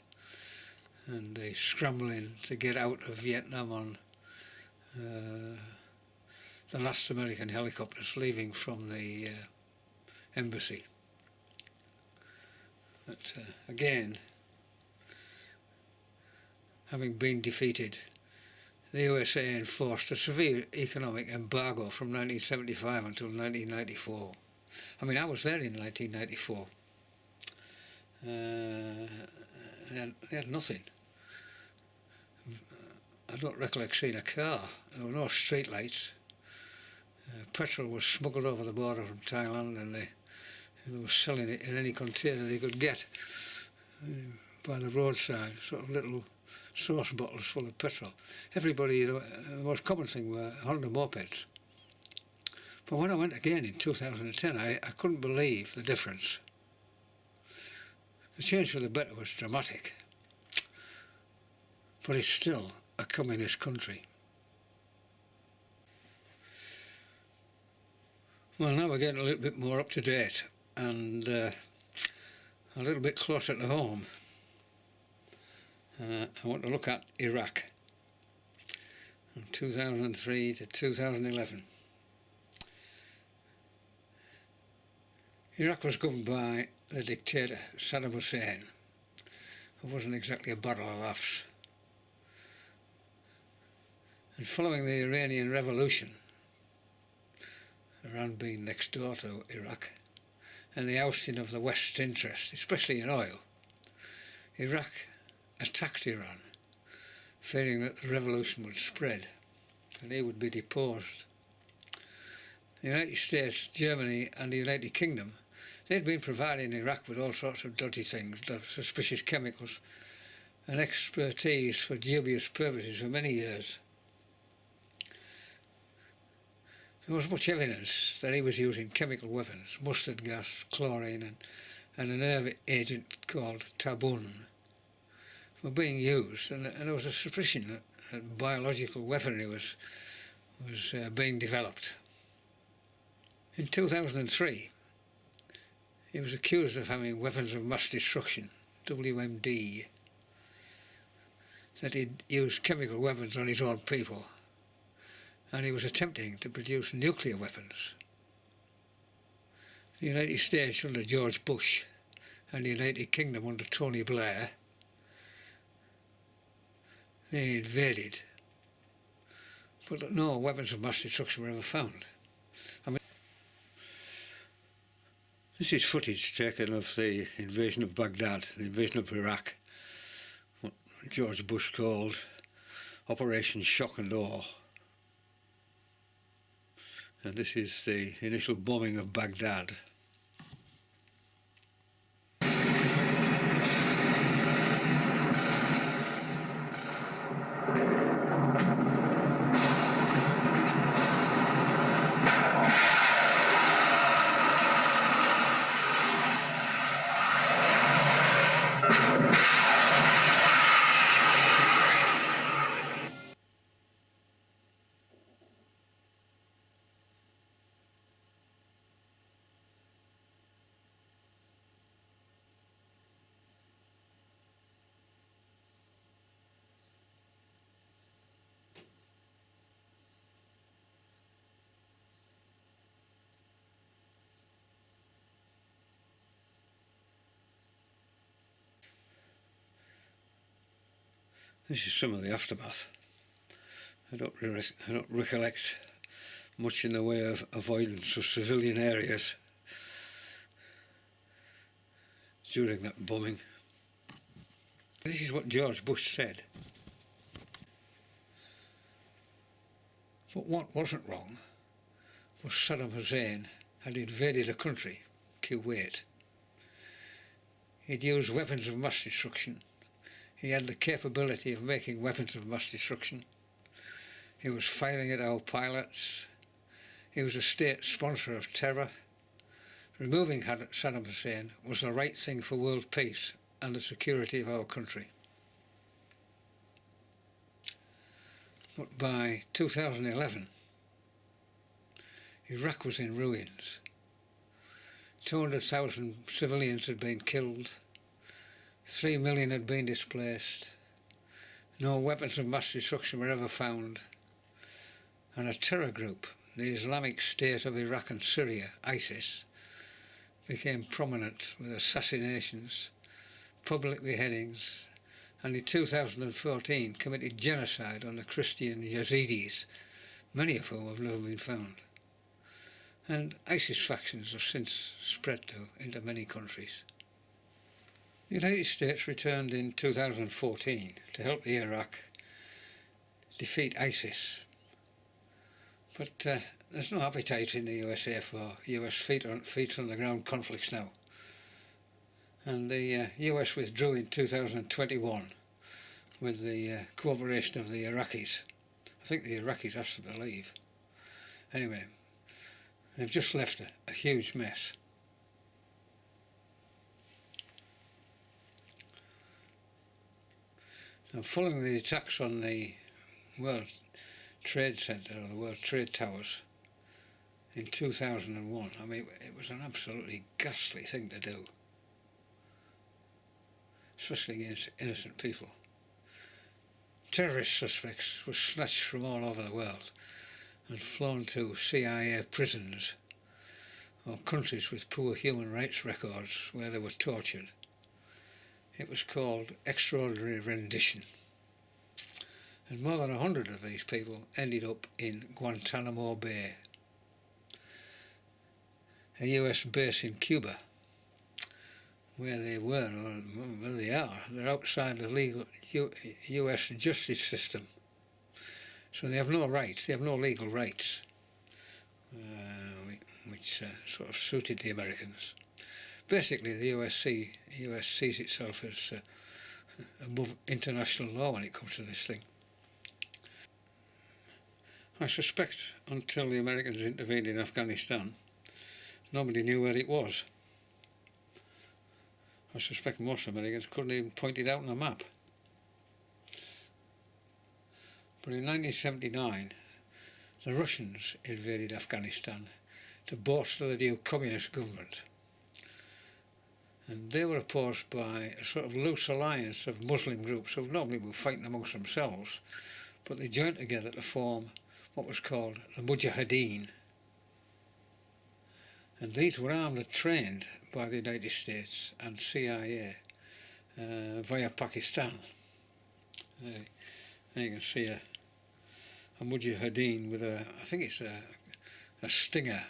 and they scrambling to get out of Vietnam on the last American helicopters leaving from the embassy. But again, having been defeated, the USA enforced a severe economic embargo from 1975 until 1994. I mean, I was there in 1994. They had nothing. I don't recollect seeing a car. There were no street lights. Petrol was smuggled over the border from Thailand, and they were selling it in any container they could get by the roadside, sort of little sauce bottles full of petrol. Everybody, the most common thing were Honda mopeds. But when I went again in 2010, I couldn't believe the difference. The change for the better was dramatic, but it's still a communist country. Well, now we're getting a little bit more up to date and a little bit closer to home. I want to look at Iraq from 2003 to 2011. Iraq was governed by the dictator Saddam Hussein, who wasn't exactly a barrel of laughs. And following the Iranian Revolution, Iran being next door to Iraq, and the ousting of the West's interest, especially in oil, Iraq attacked Iran, fearing that the revolution would spread and he would be deposed. The United States, Germany and the United Kingdom, they'd been providing Iraq with all sorts of dodgy things, suspicious chemicals and expertise for dubious purposes for many years. There was much evidence that he was using chemical weapons, mustard gas, chlorine and a nerve agent called taboon were being used, and there was a suspicion that biological weaponry was being developed. In 2003, he was accused of having weapons of mass destruction, WMD, that he'd used chemical weapons on his own people, and he was attempting to produce nuclear weapons. The United States under George Bush and the United Kingdom under Tony Blair, they invaded, but no weapons of mass destruction were ever found. I mean, this is footage taken of the invasion of Baghdad, the invasion of Iraq, what George Bush called Operation Shock and Awe. And this is the initial bombing of Baghdad. This is some of the aftermath. I don't recollect much in the way of avoidance of civilian areas during that bombing. This is what George Bush said. But what wasn't wrong was Saddam Hussein had invaded a country, Kuwait. He'd used weapons of mass destruction. He had the capability of making weapons of mass destruction. He was firing at our pilots. He was a state sponsor of terror. Removing Saddam Hussein was the right thing for world peace and the security of our country. But by 2011, Iraq was in ruins. 200,000 civilians had been killed. 3 million had been displaced. No weapons of mass destruction were ever found. And a terror group, the Islamic State of Iraq and Syria, ISIS, became prominent with assassinations, public beheadings, and in 2014 committed genocide on the Christian Yazidis, many of whom have never been found. And ISIS factions have since spread into many countries. The United States returned in 2014 to help the Iraq defeat ISIS. But there's no appetite in the USA for US feet on the ground conflicts now. And the US withdrew in 2021 with the cooperation of the Iraqis. I think the Iraqis asked them to leave. Anyway, they've just left a huge mess. Now, following the attacks on the World Trade Center or the World Trade Towers in 2001. I mean, it was an absolutely ghastly thing to do, especially against innocent people. Terrorist suspects were snatched from all over the world and flown to CIA prisons or countries with poor human rights records where they were tortured. It was called extraordinary rendition. And more than 100 of these people ended up in Guantanamo Bay, a US base in Cuba, where they were, or where they are. They're outside the legal US justice system. So they have no rights, they have no legal rights, which sort of suited the Americans. Basically, the US sees itself as above international law when it comes to this thing. I suspect until the Americans intervened in Afghanistan, nobody knew where it was. I suspect most Americans couldn't even point it out on a map. But in 1979, the Russians invaded Afghanistan to bolster the new communist government. And they were opposed by a sort of loose alliance of Muslim groups who normally were fighting amongst themselves, but they joined together to form what was called the Mujahideen. And these were armed and trained by the United States and CIA via Pakistan. There you can see a Mujahideen with I think it's a Stinger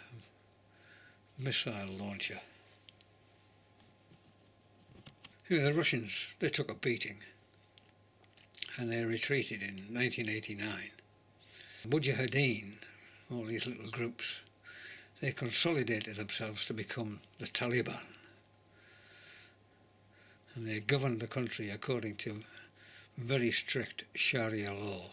missile launcher. Anyway, the Russians, they took a beating and they retreated in 1989. Mujahideen, all these little groups, they consolidated themselves to become the Taliban, and they governed the country according to very strict Sharia law.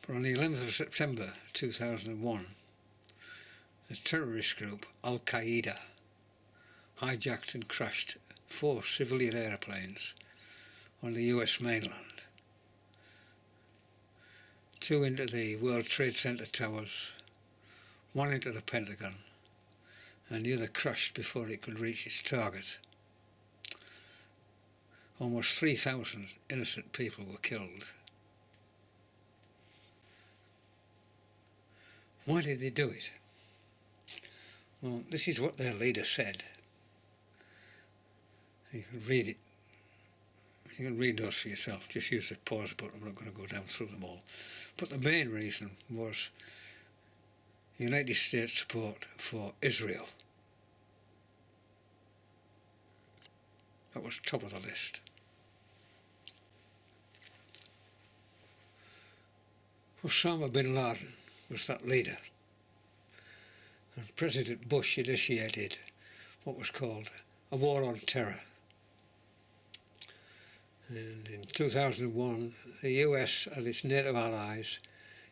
But on the 11th of September 2001, the terrorist group Al-Qaeda hijacked and crashed 4 civilian aeroplanes on the US mainland. 2 into the World Trade Center towers, 1 into the Pentagon, and the other crashed before it could reach its target. Almost 3,000 innocent people were killed. Why did they do it? Well, this is what their leader said. You can read it. You can read those for yourself. Just use the pause button. I'm not going to go down through them all. But the main reason was United States support for Israel. That was top of the list. Osama bin Laden was that leader. And President Bush initiated what was called a war on terror. And in 2001, the US and its NATO allies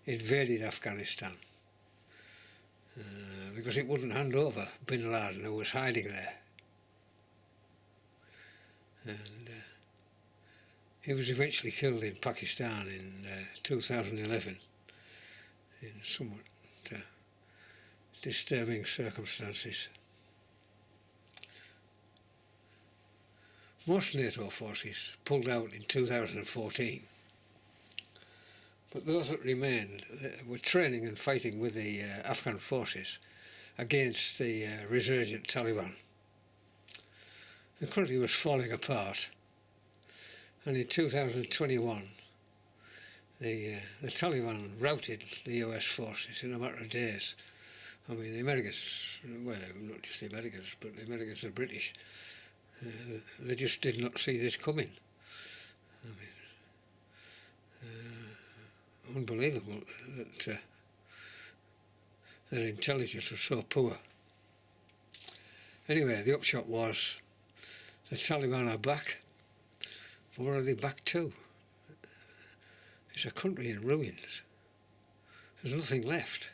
invaded Afghanistan because it wouldn't hand over bin Laden, who was hiding there. And he was eventually killed in Pakistan in 2011 in somewhat disturbing circumstances. Most NATO forces pulled out in 2014, but those that remained were training and fighting with the Afghan forces against the resurgent Taliban. The country was falling apart, and in 2021 the Taliban routed the US forces in a matter of days. I mean, the Americans, well, not just the Americans, but the Americans and British, they just did not see this coming. I mean, unbelievable that their intelligence was so poor. Anyway, the upshot was the Taliban are back. But where are they back to? It's a country in ruins. There's nothing left.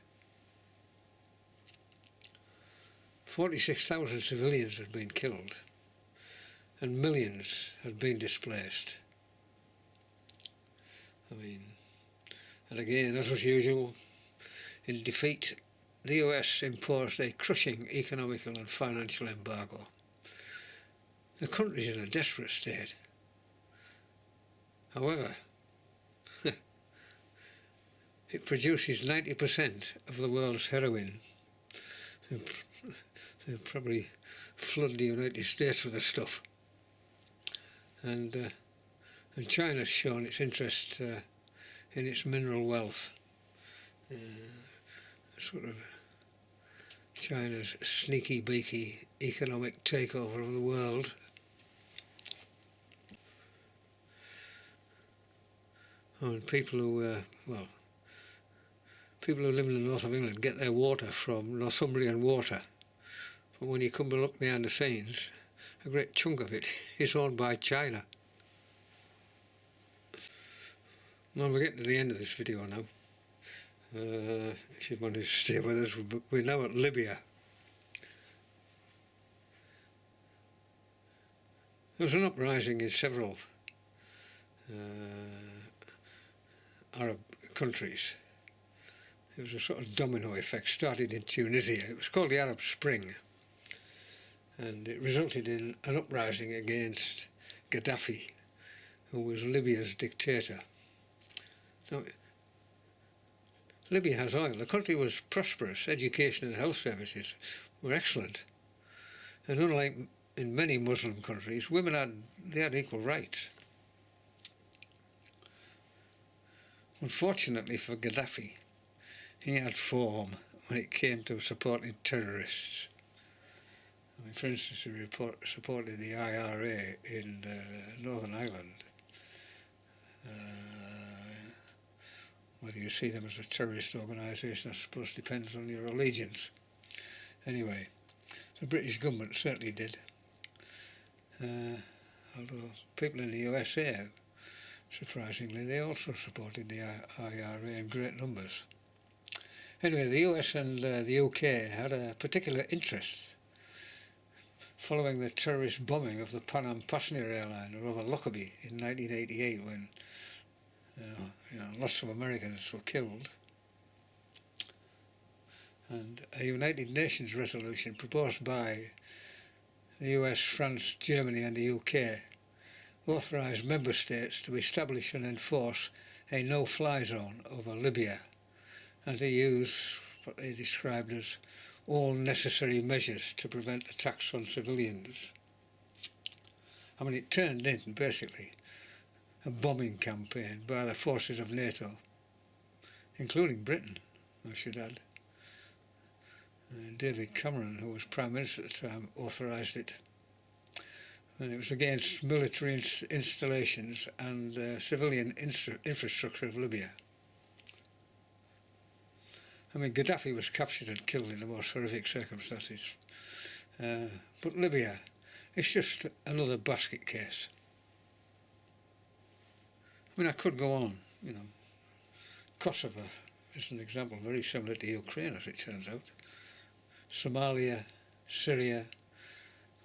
46,000 civilians had been killed, and millions had been displaced. I mean, And again, as was usual, in defeat, the US imposed a crushing economical and financial embargo. The country's in a desperate state. However, it produces 90% of the world's heroin. They'll probably flood the United States with the stuff. And China's shown its interest in its mineral wealth. Sort of China's sneaky beaky economic takeover of the world. And people who people who live in the north of England get their water from Northumbrian water, but when you come to look behind the scenes, a great chunk of it is owned by China. Well, we're getting to the end of this video now. If you want to stay with us, we're now at Libya. There was an uprising in several Arab countries. It was a sort of domino effect, started in Tunisia. It was called the Arab Spring, and it resulted in an uprising against Gaddafi, who was Libya's dictator. Now, Libya has oil. The country was prosperous. Education and health services were excellent. And unlike in many Muslim countries, women had equal rights. Unfortunately for Gaddafi, he had form when it came to supporting terrorists. I mean, for instance, he supported the IRA in Northern Ireland. Whether you see them as a terrorist organisation, I suppose, depends on your allegiance. Anyway, the British government certainly did. Although people in the USA, surprisingly, they also supported the IRA in great numbers. Anyway, the US and the UK had a particular interest following the terrorist bombing of the Pan Am passenger airliner over Lockerbie in 1988, when lots of Americans were killed. And a United Nations resolution proposed by the US, France, Germany and the UK authorised member states to establish and enforce a no-fly zone over Libya and to use what they described as all necessary measures to prevent attacks on civilians. I mean, it turned into basically a bombing campaign by the forces of NATO, including Britain, I should add. David Cameron, who was Prime Minister at the time, authorised it. And it was against military installations and civilian infrastructure of Libya. I mean, Gaddafi was captured and killed in the most horrific circumstances. But Libya, it's just another basket case. I mean, I could go on, Kosovo is an example very similar to Ukraine, as it turns out. Somalia, Syria,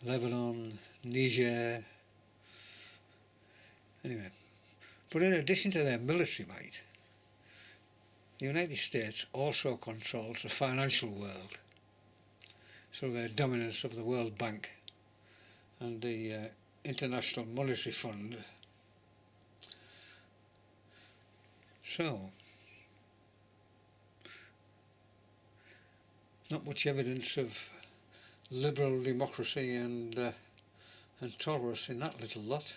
Lebanon, Niger. Anyway, but in addition to their military might, the United States also controls the financial world through their dominance of the World Bank and the International Monetary Fund. So, not much evidence of liberal democracy and tolerance in that little lot.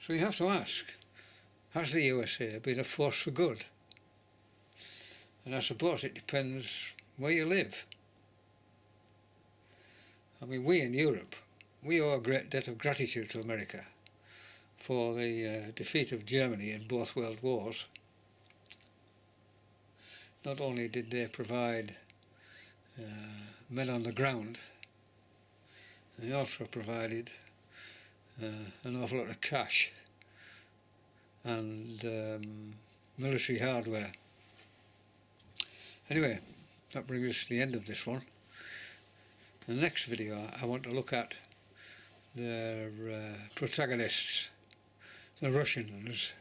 So you have to ask, has the USA been a force for good? And I suppose it depends where you live. I mean, we in Europe, we owe a great debt of gratitude to America for the defeat of Germany in both world wars. Not only did they provide men on the ground, they also provided an awful lot of cash and military hardware. Anyway, that brings us to the end of this one. In the next video I want to look at their protagonists, the Russians,